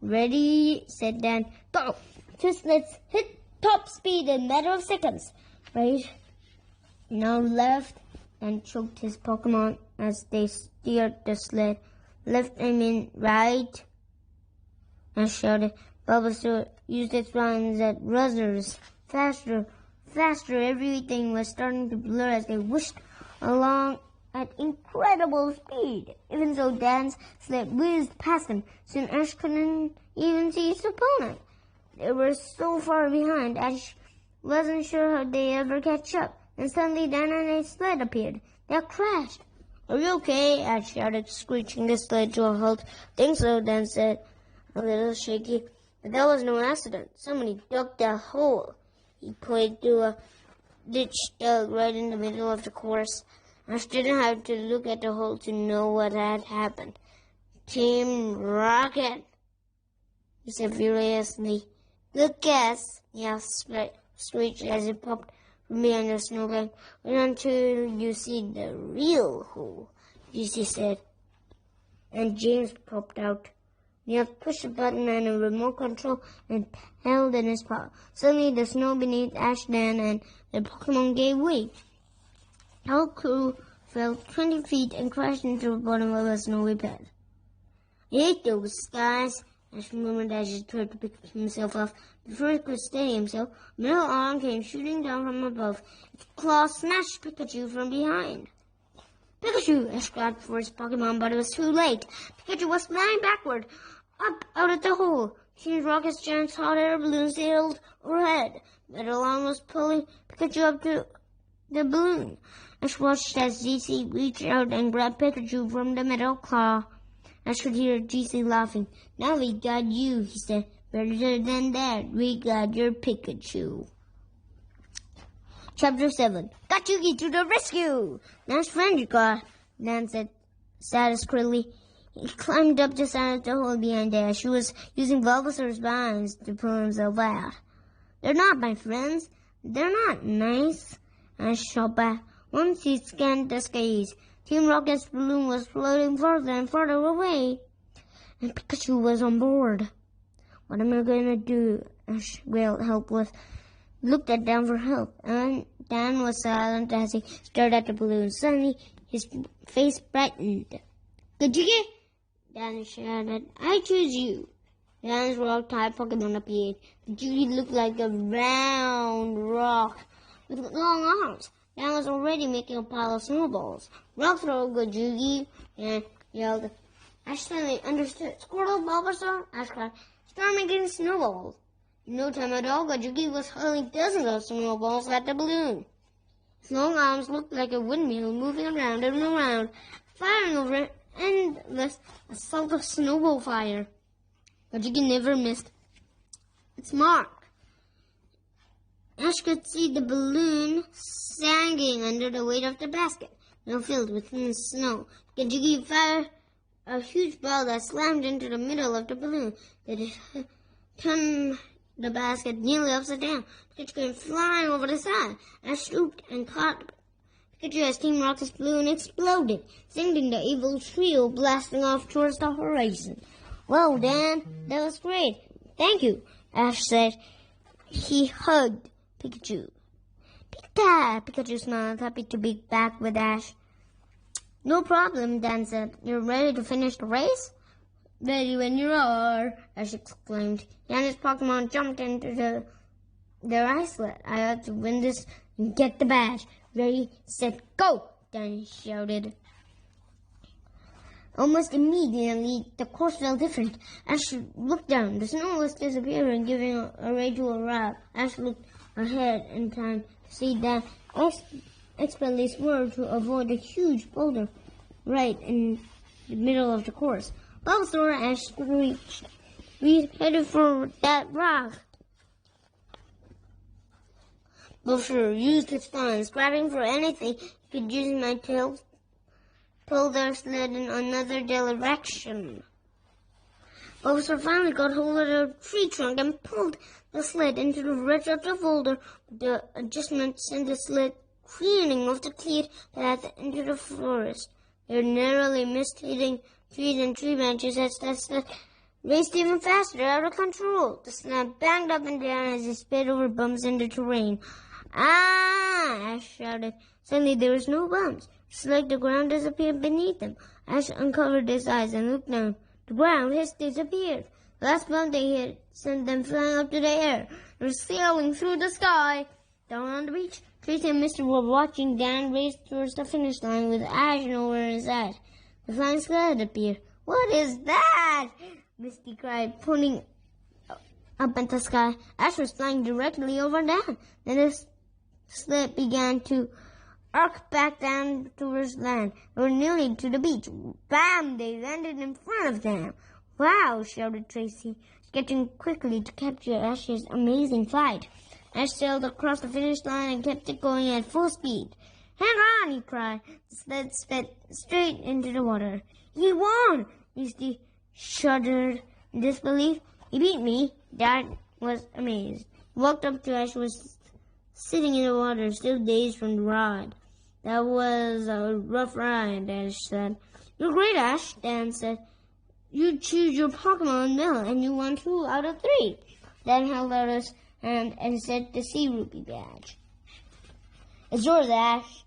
Ready, said Dan. Go. Just let's hit top speed in a matter of seconds. Right? Now left and choked his Pokemon as they steered the sled. Left, I mean right. I shouted. Bulbasaur used its lines at ruzzers. Faster, faster. Everything was starting to blur as they whooshed along at incredible speed. Even so, Dan's sled whizzed past them. Soon Ash couldn't even see his opponent. They were so far behind, Ash wasn't sure how they ever catch up. And suddenly Dan and a sled appeared. They crashed. Are you okay? Ash shouted, screeching the sled to a halt. Think so, Dan said, a little shaky. But that was no accident. Somebody dug that hole. He pointed to a ditch dug right in the middle of the course. Ash didn't have to look at the hole to know what had happened. Team Rocket, he said furiously. Good guess, yelled Screech as he popped from behind the snowbank. Wait until you see the real hole, Juicy said. And James popped out. Neil pushed a button and a remote control and held in his paw. Suddenly the snow beneath Ash, Dan, and the Pokemon gave way. The whole crew fell 20 feet and crashed into the bottom of a snowy pit. I hate those guys, Ash murmured as he tried to pick himself up. Before he could steady himself, a metal arm came shooting down from above. Its claws snatched Pikachu from behind. Pikachu! Ash grabbed for his Pokemon, but it was too late. Pikachu was flying backward, up out of the hole. Team Rocket's giant hot air balloon sailed overhead. Metal arm was pulling Pikachu up to the balloon. Ash watched as GC reached out and grabbed Pikachu from the metal claw. Ash could hear GC laughing. Now we got you, he said. Better than that, we got your Pikachu. Chapter 7. Got Yugi to the rescue! Nice friend you got, Dan said satisfactorily. He climbed up the side of the hole behind Ash, who was using Bulbasaur's vines to pull himself out. They're not my friends. They're not nice, Ash shot back. Once he scanned the skies, Team Rocket's balloon was floating farther and farther away, and Pikachu was on board. What am I going to do? Ash wailed, helpless. Looked at Dan for help, and Dan was silent as he stared at the balloon. Suddenly, his face brightened. Good Yugi? Dan shouted. I choose you. Dan's rock-type Pokemon appeared. Good Yugi looked like a round rock with long arms. Dan was already making a pile of snowballs. Rock throw, Good Yugi, Dan yelled. Ash suddenly understood. Squirtle, Bulbasaur, Ash cried. Start making snowballs. In no time at all, Good Yugi was hurling dozens of snowballs at the balloon. His long arms looked like a windmill moving around and around, firing over an endless assault of snowball fire. But Jiggy never missed its mark. Ash could see the balloon sagging under the weight of the basket, now filled with thin snow. Jiggy fired a huge ball that slammed into the middle of the balloon. It turned the basket nearly upside down. Pikachu came flying over the side. Ash swooped and caught Pikachu as Team Rocket's balloon exploded, sending the evil trio blasting off towards the horizon. "Well, Dan, that was great. Thank you," Ash said. He hugged Pikachu. "Pika!" Pikachu smiled, happy to be back with Ash. "No problem," Dan said. "You're ready to finish the race?" "Ready when you are," Ash exclaimed. He and his Pokemon jumped into their ice sled. "I have to win this and get the badge." "Ready, set, go!" Dan shouted. Almost immediately, the course felt different. Ash looked down. The snow was disappearing, giving a way to arrive. Ash looked ahead in time to see that expertly swerved to avoid a huge boulder right in the middle of the course. Bulbasaur, Ash reached, headed for that rock. Bulbasaur used his talons, grabbing for anything he could use my tail, pulled their sled in another direction. Bulbasaur finally got hold of the tree trunk and pulled the sled into the ridge of the boulder. The adjustment sent the sled careening off the clear path into the forest. They narrowly missed hitting trees and tree branches as the sled raced even faster, out of control. The sled banged up and down as it sped over bumps in the terrain. "Ah!" Ash shouted. Suddenly there was no bumps. It's like the ground disappeared beneath them. Ash uncovered his eyes and looked down. The ground has disappeared. The last bump they hit sent them flying up to the air. They were sailing through the sky. Down on the beach, Tracy and Misty were watching Dan race towards the finish line with Ash nowhere in sight. The flying sled appeared. "What is that?" Misty cried, pointing up at the sky. Ash was flying directly over Dan. Then the sled began to arc back down towards land. They were nearly to the beach. Bam! They landed in front of them. "Wow!" shouted Tracy, sketching quickly to capture Ash's amazing flight. Ash sailed across the finish line and kept it going at full speed. "Hang on!" he cried. The sled sped straight into the water. "He won!" Misty shuddered in disbelief. "He beat me." Dan was amazed. He walked up to Ash, who was sitting in the water, still dazed from the ride. "That was a rough ride," Ash said. "You're great, Ash," Dan said. "You choose your Pokemon well, and you won 2 out of 3. Dan held out his hand and said the Sea Rupee badge. "It's yours, Ash."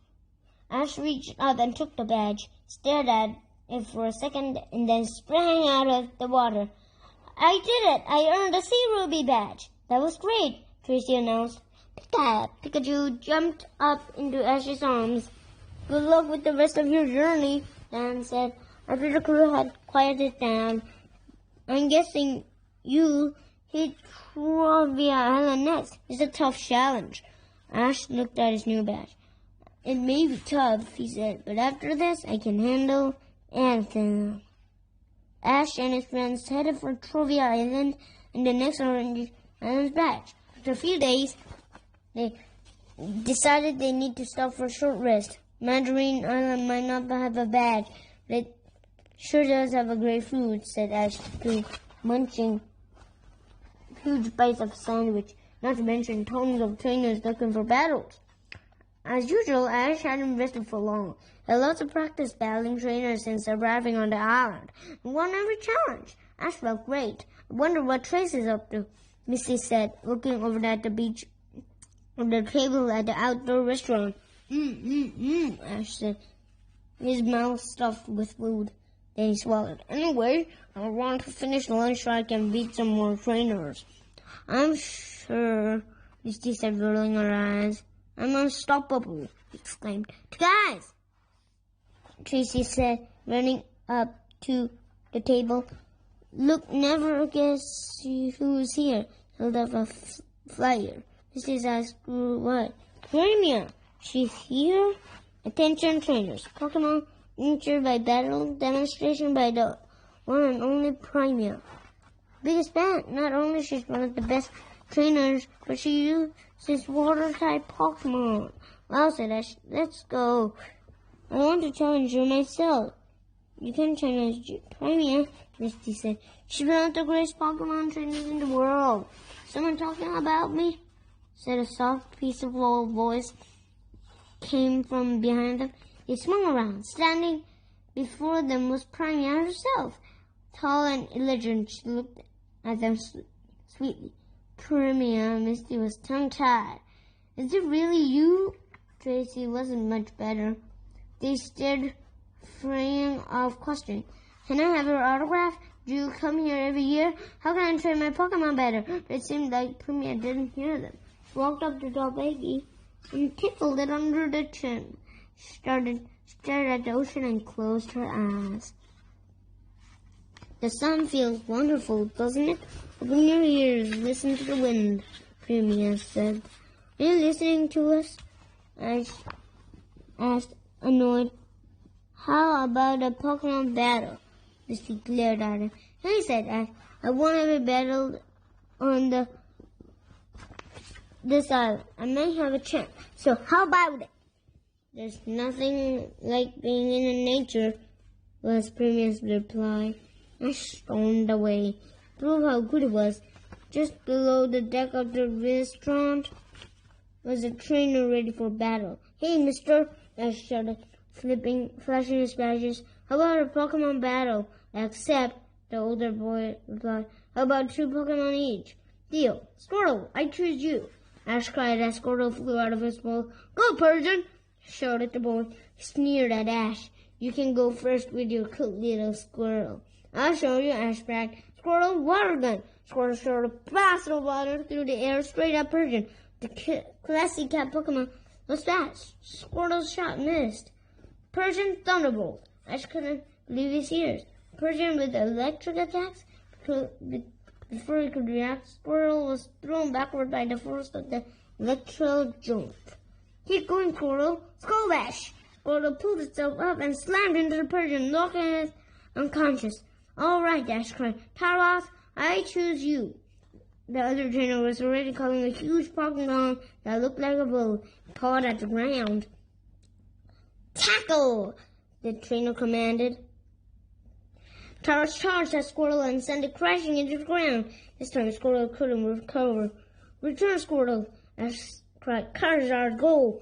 Ash reached up and took the badge, stared at it for a second, and then sprang out of the water. "I did it! I earned a Sea Rupee badge!" "That was great," Tracy announced. Pikachu jumped up into Ash's arms. "Good luck with the rest of your journey," Dan said, after the crew had quieted down. "I'm guessing you hit Trovia Island next. It's a tough challenge." Ash looked at his new badge. "It may be tough," he said, "but after this, I can handle anything." Ash and his friends headed for Trovia Island and the next Orange Island's badge. After a few days, they decided they need to stop for a short rest. Mandarin Island might not have a badge, but it sure does have a great food, said Ash to munching huge bites of sandwich, not to mention tons of trainers looking for battles. As usual, Ash hadn't rested for long. He had lots of practice battling trainers since arriving on the island, and won every challenge. Ash felt great. "I wonder what Tracy's up to," Misty said, looking over at the beach on the table at the outdoor restaurant. Ash said, his mouth stuffed with food. Then he swallowed. "Anyway, I want to finish lunch so I can beat some more trainers." "I'm sure," Misty said, rolling her eyes. "I'm unstoppable," he exclaimed. "Guys!" Tracy said, running up to the table. "Look, never guess who's here." Held up a flyer. Misty's eyes grew wide. "Crimea!" She's here. Attention trainers. Pokemon injured by battle demonstration by the one and only Premier. Biggest fan. Not only she's one of the best trainers, but she uses water-type Pokemon. Wow, said Ash. Let's go. I want to challenge you myself. You can challenge Premier, Misty said. She's one of the greatest Pokemon trainers in the world. Someone talking about me? Said a soft, peaceful voice came from behind them. They swung around. Standing before them was Premier herself. Tall and elegant, she looked at them sweetly. Premier, Misty was tongue-tied. Is it really you? Tracy wasn't much better. They stared, fraying of questions. Can I have your autograph? Do you come here every year? How can I train my Pokemon better? It seemed like Premier didn't hear them. She walked up to Dalbegi and tickled it under the chin. She stared at the ocean and closed her eyes. The sun feels wonderful, doesn't it? Open your ears, listen to the wind, Premier said. Are you listening to us? Ash asked, annoyed. How about a Pokemon battle? Misty glared at him. He said, I won't have a battle on this island. I may have a chance. So how about it? There's nothing like being in nature, was Premier's reply. Ash stormed away. Prove how good it was. Just below the deck of the restaurant was a trainer ready for battle. Hey, mister, Ash shouted, flashing his badges. How about a Pokemon battle? Except, the older boy replied, how about 2 Pokemon each? Deal. Squirtle, I choose you. Ash cried as Squirtle flew out of his bowl. Go, Persian, shouted the boy. He sneered at Ash. You can go first with your cute little squirrel. I'll show you, Ash bragged. Squirtle, water gun. Squirtle shot a blast of water through the air straight at Persian. The classy cat Pokemon was fast. Squirtle's shot missed. Persian Thunderbolt. Ash couldn't believe his ears. Persian with electric attacks. Before he could react, Squirtle was thrown backward by the force of the electrical jolt. Keep going, Squirtle. Skull Bash! Squirtle pulled itself up and slammed into the Persian, knocking it unconscious. All right, Ash cried. Taros, I choose you. The other trainer was already calling a huge Pokemon that looked like a bull. He pawed at the ground. Tackle! The trainer commanded. Taros charged at Squirtle and sent it crashing into the ground. This time Squirtle couldn't recover. Return, Squirtle! Ash cried. Charizard, go!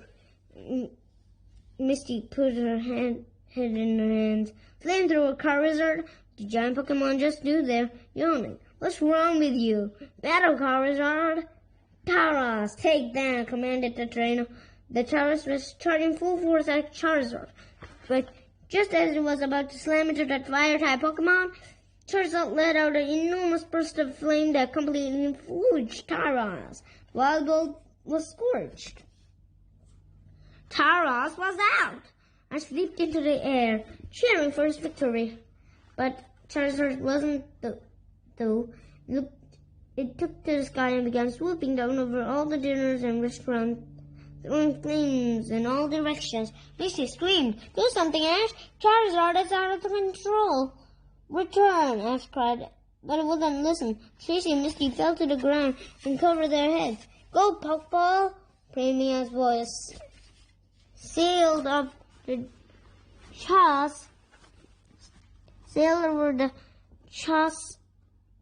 Misty put her head in her hands. Flamethrower, Charizard! The giant Pokemon just stood there, yawning. What's wrong with you? Battle, Charizard! Taros, take that, commanded the trainer. The Taros was charging full force at Charizard. But just as it was about to slam into that fire-type Pokemon, Charizard let out an enormous burst of flame that completely infused Taros. Wild Bolt was scorched. Taros was out! I leaped into the air, cheering for his victory. But Charizard wasn't, though. It took to the sky and began swooping down over all the dinners and restaurants, throwing flames in all directions. Misty screamed, Do something, Ash! Charizard is out of control! Return, Ash cried, but it wouldn't listen. Tracy and Misty fell to the ground and covered their heads. Go, Pokeball! Premier's voice sailed up the chaos, sailed over the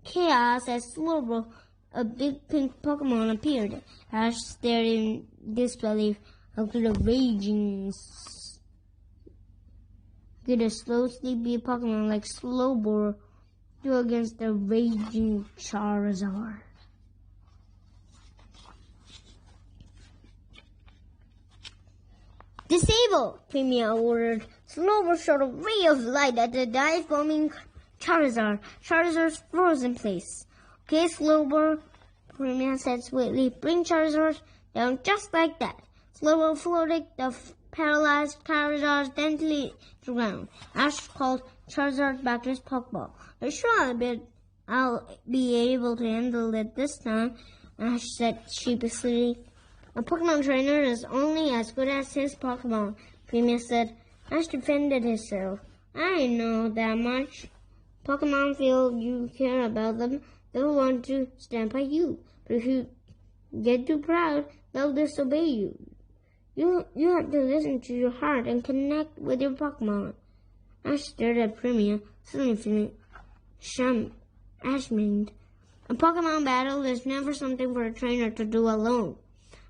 chaos as Slowbro, a big pink Pokemon, appeared. Ash stared in disbelief. How could a slow, sleepy Pokemon like Slowbro do against a raging Charizard? Disable! Premier ordered. Slowbro shot a ray of light at the dive-bombing Charizard. Charizard froze in place. Okay, Slowbro, Premier said sweetly. Bring Charizard down just like that. Slowbro floated the paralyzed Charizard gently to the ground. Ash called Charizard back to his Pokeball. Sure, I'll be able to handle it this time, Ash said sheepishly. A Pokemon trainer is only as good as his Pokemon, Premier said. Ash defended himself. I know that much. Pokemon feel you care about them. They'll want to stand by you. But if you get too proud, they'll disobey you. You have to listen to your heart and connect with your Pokemon. Ash stared at Premier, suddenly feeling ashamed. A Pokemon battle is never something for a trainer to do alone.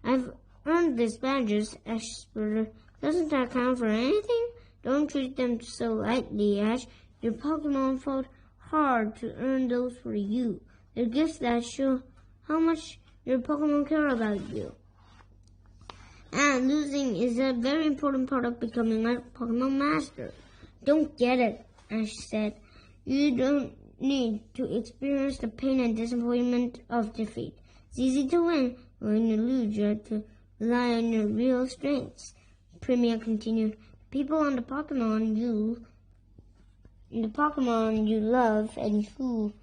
I've earned these badges, Ash sputtered. Doesn't that count for anything? Don't treat them so lightly, Ash. Your Pokemon fought hard to earn those for you. They're gifts that show how much your Pokemon care about you. And losing is a very important part of becoming a Pokemon Master. Don't get it, Ash said. You don't need to experience the pain and disappointment of defeat. It's easy to win. When you lose, you have to rely on your real strengths. Premier continued. People on the Pokemon you love and who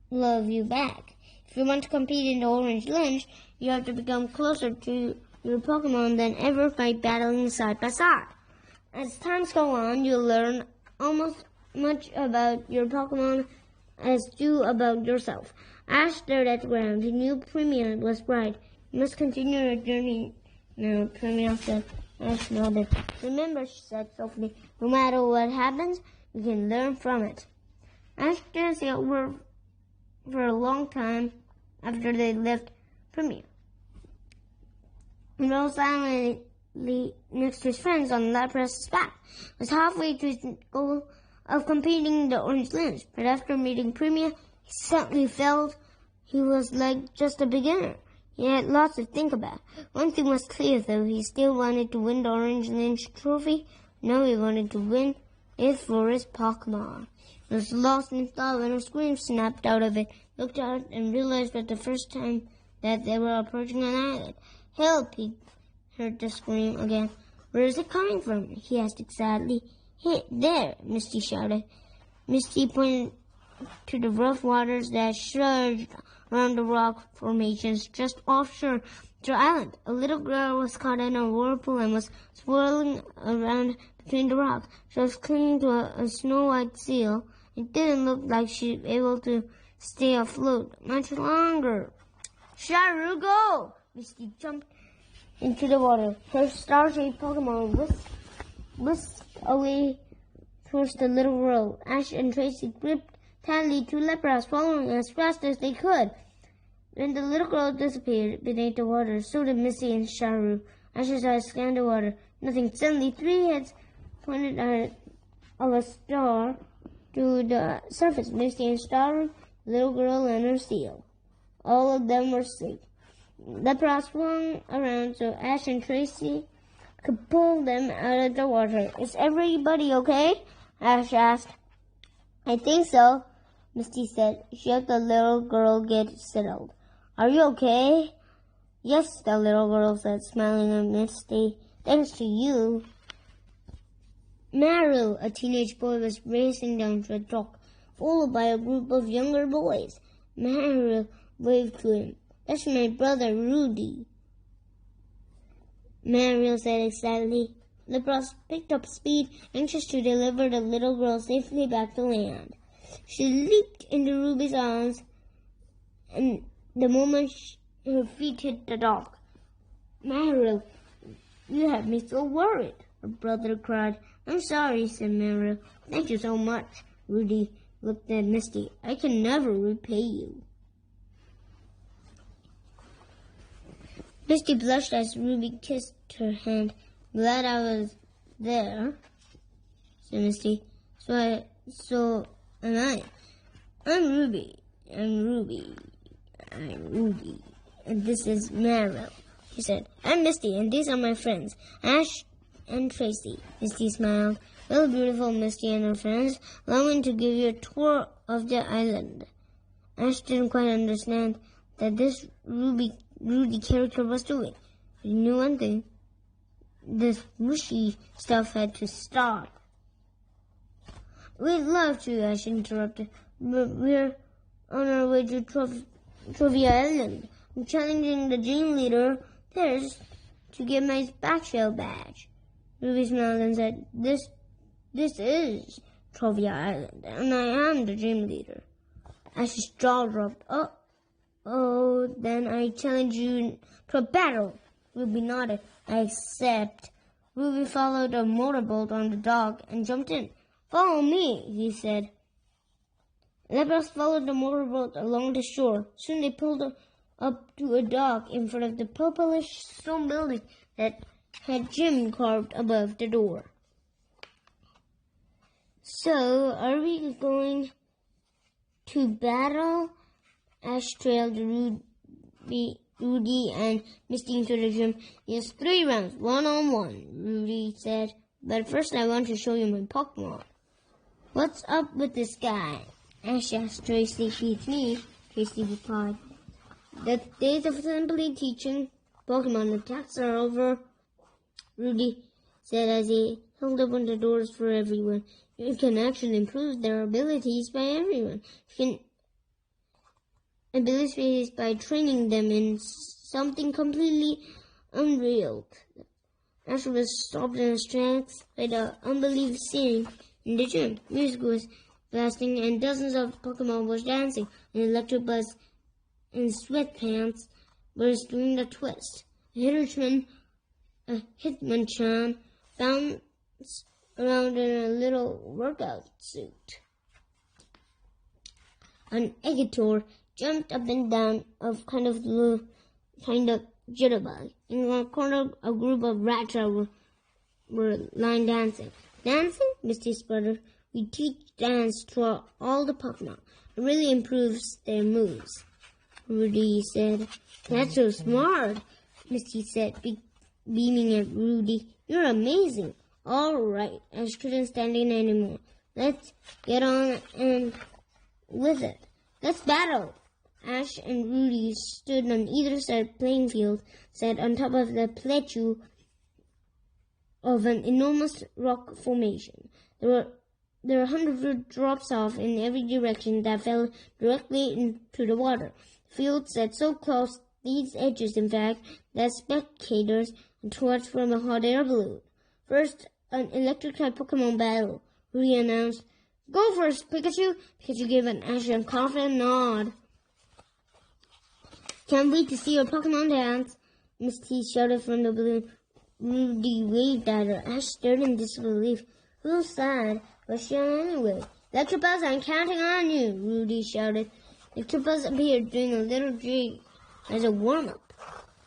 love you back. If you want to compete in the Orange Lunch, you have to become closer to your Pokemon than ever by battling side by side. As times go on, you'll learn almost much about your Pokemon as do about yourself. Ash stared at the ground. He knew Premier was right. You must continue your journey now, Premier said. Ash nodded. Remember, she said softly, no matter what happens, you can learn from it. Ash didn't see over for a long time after they left Premier. He rode silently next to his friends on Lapras's back. He was halfway to his goal of completing the Orange Lunch, but after meeting Premier, he suddenly felt he was like just a beginner. He had lots to think about. One thing was clear, though. He still wanted to win the Orange Lunch trophy. Now he wanted to win it for his Pokemon. He was lost in thought when a scream snapped out of it. Looked out and realized for the first time that they were approaching an island. Help! He heard the scream again. Where is it coming from? He asked excitedly. Hey, there! Misty shouted. Misty pointed to the rough waters that surged around the rock formations just offshore the island. A little girl was caught in a whirlpool and was swirling around between the rocks. She was clinging to a snow-white seal. It didn't look like she'd be able to stay afloat much longer. Sharu, go! Misty jumped into the water. Her star-shaped Pokemon whisked away towards the little girl. Ash and Tracy gripped tightly to Lapras, following as fast as they could. When the little girl disappeared beneath the water, so did Misty and Sharu. Ash's eyes scanned the water. Nothing. Suddenly, three heads pointed out of a star to the surface. Misty and Sharu, the little girl, and her seal. All of them were safe. Lapras swung around so Ash and Tracy could pull them out of the water. Is everybody okay? Ash asked. I think so, Misty said. She helped the little girl get settled. Are you okay? Yes, the little girl said, smiling at Misty. Thanks to you. Maru, a teenage boy, was racing down to a dock, followed by a group of younger boys. Maru waved to him. That's my brother, Rudy. Mario said excitedly. Lapras picked up speed, anxious to deliver the little girl safely back to land. She leaped into Ruby's arms, and the moment her feet hit the dock, Mario, you have me so worried, her brother cried. I'm sorry, said Mario. Thank you so much. Rudy looked at Misty. I can never repay you. Misty blushed as Ruby kissed her hand. Glad I was there, said Misty. So am I. I'm Ruby. And this is Mario, she said. I'm Misty, and these are my friends, Ash and Tracy. Misty smiled. Well, beautiful Misty and her friends, allow me to give you a tour of the island. Ash didn't quite understand that this Rudy character was doing. He knew one thing. This mushy stuff had to stop. We'd love to, Ash interrupted, but we're on our way to Trophy Island. I'm challenging the gym leader There's to get my Spatio badge. Ruby smiled and said, This is Trovia Island, and I am the gym leader. Ash's jaw dropped. Oh, then I challenge you to a battle. Ruby nodded. I accept. Ruby followed a motorboat on the dock and jumped in. Follow me, he said. Lapras followed the motorboat along the shore. Soon they pulled up to a dock in front of the purplish stone building that had gym carved above the door. So, are we going to battle? Ash trailed Rudy and Misty into the gym. Yes, 3 rounds, 1-on-1, Rudy said. But first I want to show you my Pokemon. What's up with this guy? Ash asked Tracy. Beats me, Tracy replied. The days of simply teaching Pokemon attacks are over, Rudy said as he held open the doors for everyone. You can actually improve their abilities by training them in something completely unreal. Ash was stopped in his tracks by the unbelievable scene in the gym. Music was blasting and dozens of Pokemon was dancing, and Electabuzz in sweatpants was doing the twist. A Hitmonchan bounced around in a little workout suit. An Eggator jumped up and down of kind of jitterbug. In one corner, a group of rats were line dancing. Dancing? Misty sputtered. We teach dance to all the Pokemon. It really improves their moves, Rudy said. That's so smart, Misty said, beaming at Rudy. You're amazing. All right, Ash couldn't stand it anymore. Let's get on and with it. Let's battle. Ash and Rudy stood on either side of the playing field, sat on top of the plateau of an enormous rock formation. There were hundreds of drops off in every direction that fell directly into the water. The field sat so close these edges, in fact, that spectators could watch from a hot air balloon. First, an electric-type Pokemon battle, Rudy announced. Go first, Pikachu! Pikachu gave an Ash a confident nod. Can't wait to see your Pokemon dance, Misty shouted from the balloon. Rudy waved at her. Ash stared in disbelief. Whose side was she on anyway? Electabuzz, I'm counting on you, Rudy shouted. Electabuzz appeared doing a little jig as a warm-up.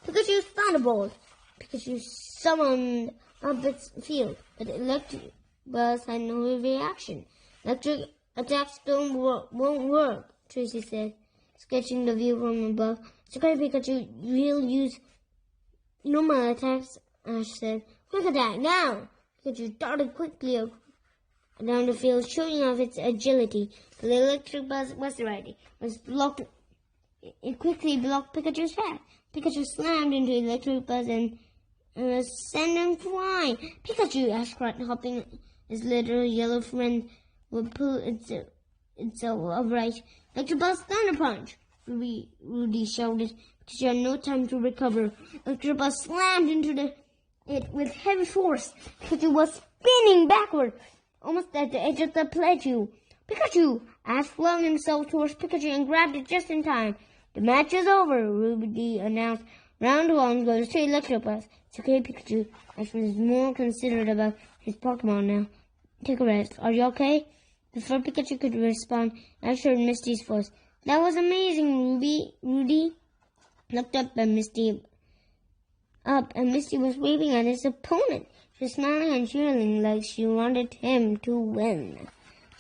Pikachu's Thunderbolt! Pikachu summoned up its field, but Electabuzz had no reaction. Electric attacks won't work, Tracy said, sketching the view from above. It's okay, Pikachu. We'll use normal attacks, Ash said. Quick attack, now! Pikachu darted quickly down the field, showing off its agility. The Electabuzz was ready. It quickly blocked Pikachu's path. Pikachu slammed into Electabuzz and sent him flying. Pikachu! Ash cried, hopping his little yellow friend would pull itself upright. Electabuzz Thunder Punch! Rudy shouted. Pikachu had no time to recover. Electabuzz slammed into it with heavy force. Pikachu was spinning backward, almost at the edge of the plateau. Pikachu! Ash flung himself towards Pikachu and grabbed it just in time. The match is over, Rudy announced. Round 1 goes to Electabuzz. It's okay, Pikachu. Ash was more considerate about his Pokemon now. Take a rest. Are you okay? Before Pikachu could respond, Ash heard Misty's voice. That was amazing, Rudy looked up and Misty was waving at his opponent. She was smiling and cheering like she wanted him to win.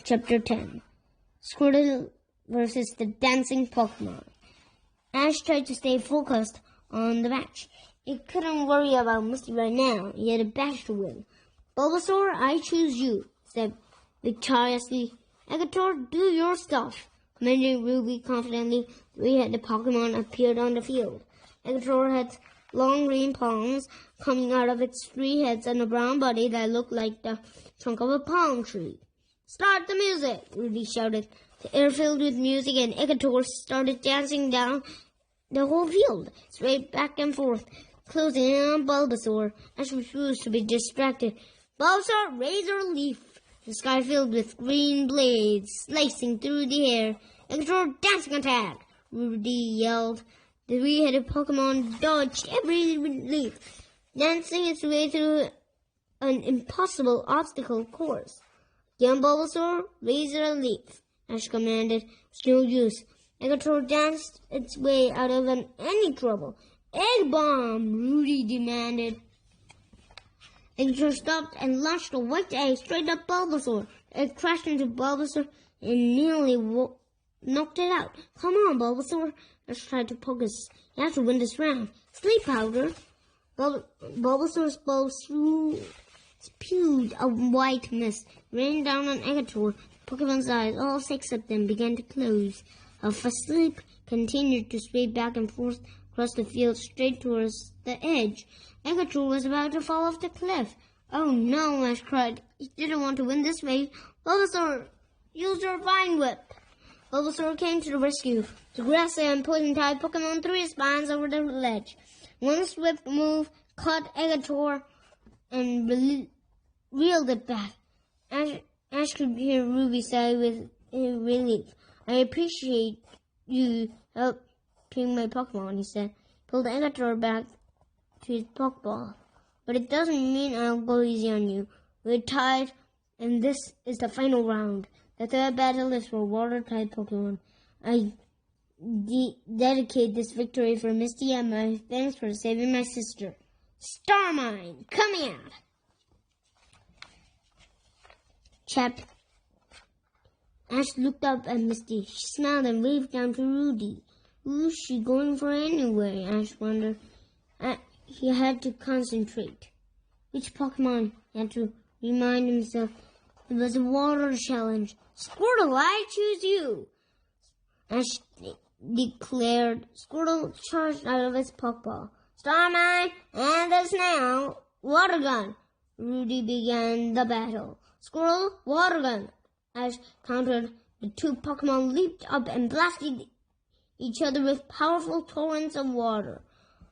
Chapter 10. Squirtle versus the Dancing Pokemon. Ash tried to stay focused on the match. He couldn't worry about Misty right now. He had a badge to win. Bulbasaur, I choose you, said victoriously. Eggator, do your stuff, commanded Ruby confidently. 3-headed Pokemon appeared on the field. Eggator had long green palms coming out of its 3 heads and a brown body that looked like the trunk of a palm tree. Start the music, Rudy shouted. The air filled with music and Eggator started dancing down the whole field, straight back and forth. closing in on Bulbasaur. Ash refused to be distracted. Bulbasaur, Razor Leaf. The sky filled with green blades slicing through the air. Extra dancing attack! Rudy yelled. The three-headed Pokemon dodged every leaf, dancing its way through an impossible obstacle course. Young Bulbasaur, Razor Leaf, Ash commanded. It's no use. Extra danced its way out of any trouble. Egg Bomb! Rudy demanded. Extra stopped and launched a white egg straight at Bulbasaur. It crashed into Bulbasaur and nearly knocked it out. Come on, Bulbasaur. Ash tried to focus. You have to win this round. Sleep powder. Bulbasaur's bow spewed a white mist, rained down on Executor. Pokemon's eyes, all six of them, began to close. Alpha Sleep continued to sway back and forth across the field straight towards the edge. Executor was about to fall off the cliff. Oh no, Ash cried. He didn't want to win this way. Bulbasaur, use your Vine Whip. Bulbasaur came to the rescue. The grassy and poison-type Pokemon threw his spines over the ledge. One swift move caught Executor and reeled it back. Ash could hear Ruby sigh with relief. I appreciate you helping my Pokemon, he said. Pulled Executor back to his Pokeball. But it doesn't mean I'll go easy on you. We're tied, and this is the final round. The third battle is for water-type Pokemon. I dedicate this victory for Misty and my thanks for saving my sister. Starmine, coming out! Ash looked up at Misty. She smiled and waved down to Rudy. Who's she going for anyway? Ash wondered. He had to concentrate. Which Pokemon? He had to remind himself. It was a water challenge. Squirtle, I choose you! Ash declared. Squirtle charged out of his Pokeball. Starmine, and us now. Water Gun. Rudy began the battle. Squirtle, Water Gun. Ash countered. The two Pokemon leaped up and blasted each other with powerful torrents of water.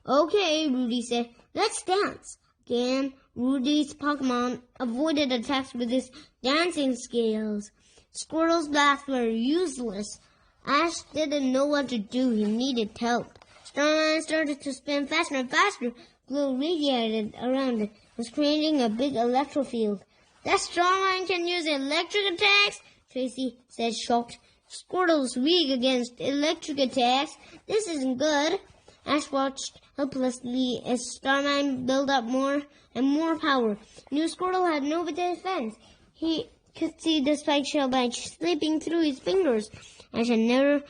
Okay, Rudy said. Let's dance. Again, Rudy's Pokemon avoided attacks with his dancing skills. Squirtle's blasts were useless. Ash didn't know what to do. He needed help. Starmine started to spin faster and faster. Glow radiated around it, was creating a big electro field. That Starmine can use electric attacks? Tracy said, shocked. Squirtle's weak against electric attacks. This isn't good. Ash watched helplessly as Starmine built up more and more power. New Squirtle had no defense. He could see the spike shell bite slipping through his fingers. Ash had never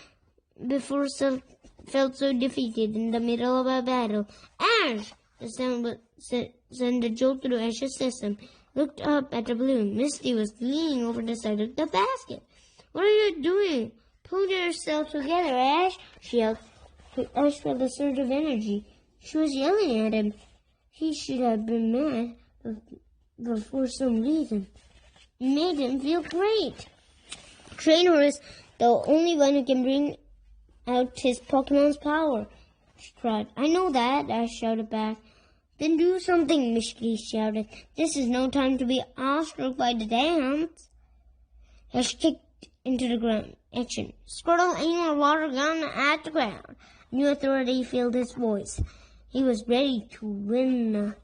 before felt so defeated in the middle of a battle. Ash! The sound sent a jolt through Ash's system. Looked up at the balloon. Misty was leaning over the side of the basket. What are you doing? Pull yourself together, Ash! She yelled. Ash felt a surge of energy. She was yelling at him. He should have been mad, but for some reason, it made him feel great. Trainer is the only one who can bring out his Pokemon's power, she cried. I know that, Ash shouted back. Then do something, Misty shouted. This is no time to be awestruck by the dance. Ash kicked into the ground. Action. Squirtle aimed a water gun at the ground. New authority filled his voice. He was ready to win.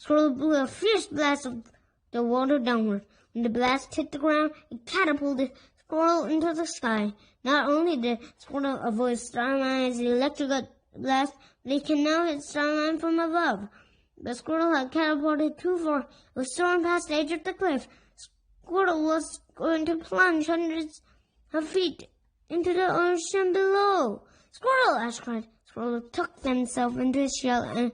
Squirtle blew a fierce blast of the water downward. When the blast hit the ground, it catapulted Squirtle into the sky. Not only did Squirtle avoid Starmine's electric blast, but he can now hit Starmine from above. The Squirtle had catapulted too far. It was soaring past the edge of the cliff. Squirtle was going to plunge hundreds of feet into the ocean below. Squirtle! Ash cried. Squirtle tucked himself into his shell and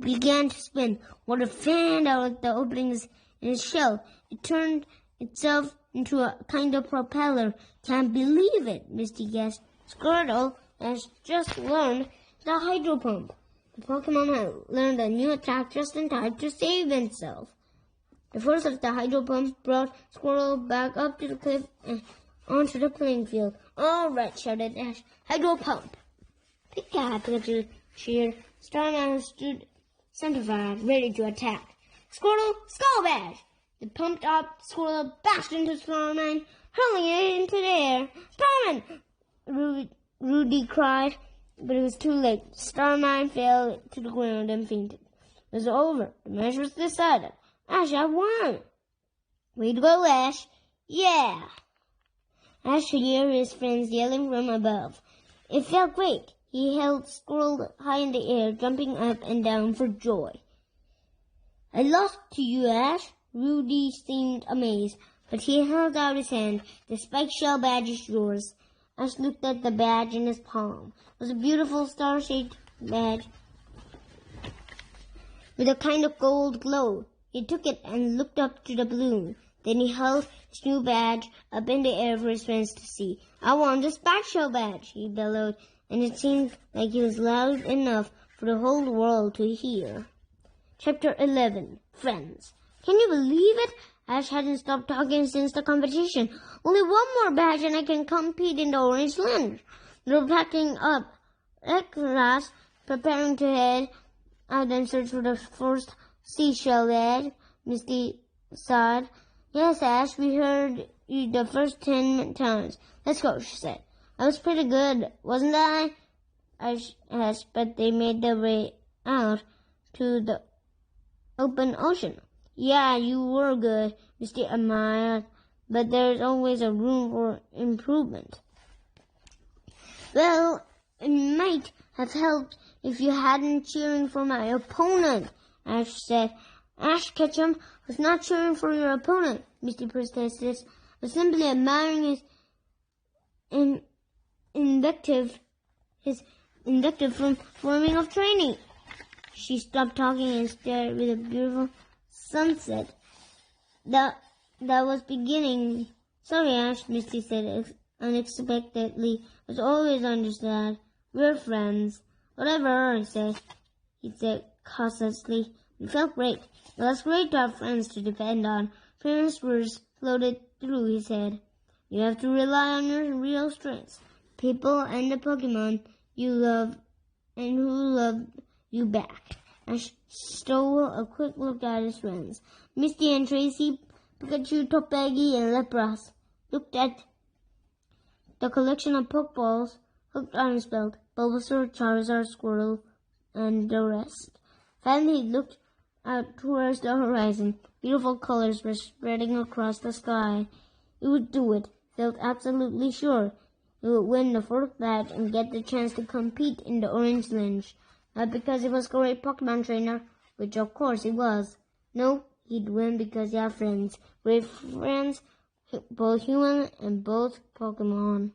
began to spin. Water fanned out of the openings in his shell. It turned itself into a kind of propeller. Can't believe it, Misty gasped. Squirtle has just learned the Hydro Pump. The Pokemon had learned a new attack just in time to save himself. The force of the Hydro Pump brought Squirtle back up to the cliff and onto the playing field. All right, shouted Ash. Hydro Pump. Pikachu cheered. Starman stood centified, ready to attack. Squirtle, Skull Badge! The pumped-up Squirtle bashed into Starman, hurling it into the air. Starman! Rudy cried, but it was too late. Starman fell to the ground and fainted. It was over. The match was decided. Ash had won. Way to go, Ash. Yeah! Ash could hear his friends yelling from above. It felt great. He held Squirtle high in the air, jumping up and down for joy. I lost to you, Ash. Rudy seemed amazed, but he held out his hand. The spike shell badge is yours. Ash looked at the badge in his palm. It was a beautiful star-shaped badge with a kind of gold glow. He took it and looked up to the balloon. Then he held his new badge up in the air for his friends to see. I want the spike shell badge, he bellowed, and it seemed like he was loud enough for the whole world to hear. Chapter 11. Friends. Can you believe it? Ash hadn't stopped talking since the competition. Only one more badge and I can compete in the Orange Lunge. They were packing up Ekras, preparing to head out and search for the first seashell badge. Misty sighed. Yes, Ash, we heard you the first 10 times. Let's go, she said. I was pretty good, wasn't I? Ash asked, but they made their way out to the open ocean. Yeah, you were good, Misty admired, but there's always a room for improvement. Well, it might have helped if you hadn't cheering for my opponent, Ash said. Ash Ketchum was not cheering for your opponent, Misty protested, but simply admiring his invective from forming of training. She stopped talking and stared with a beautiful sunset that was beginning. Sorry, Ash, Misty said unexpectedly, but always understand. We're friends. Whatever, he said cautiously. It felt great. It was great to have friends to depend on. Famous words floated through his head. You have to rely on your real strengths. People and the Pokemon you love and who love you back. Ash stole a quick look at his friends. Misty and Tracy, Pikachu, Topegi, and Lapras looked at the collection of Pokeballs hooked on his belt. Bulbasaur, Charizard, Squirtle, and the rest. Finally, he looked out towards the horizon. Beautiful colors were spreading across the sky. He would do it. Felt absolutely sure. He would win the fourth badge and get the chance to compete in the Orange Lunge. Not because he was a great Pokemon trainer, which of course he was. No, he'd win because he had friends. Great friends, both human and both Pokemon.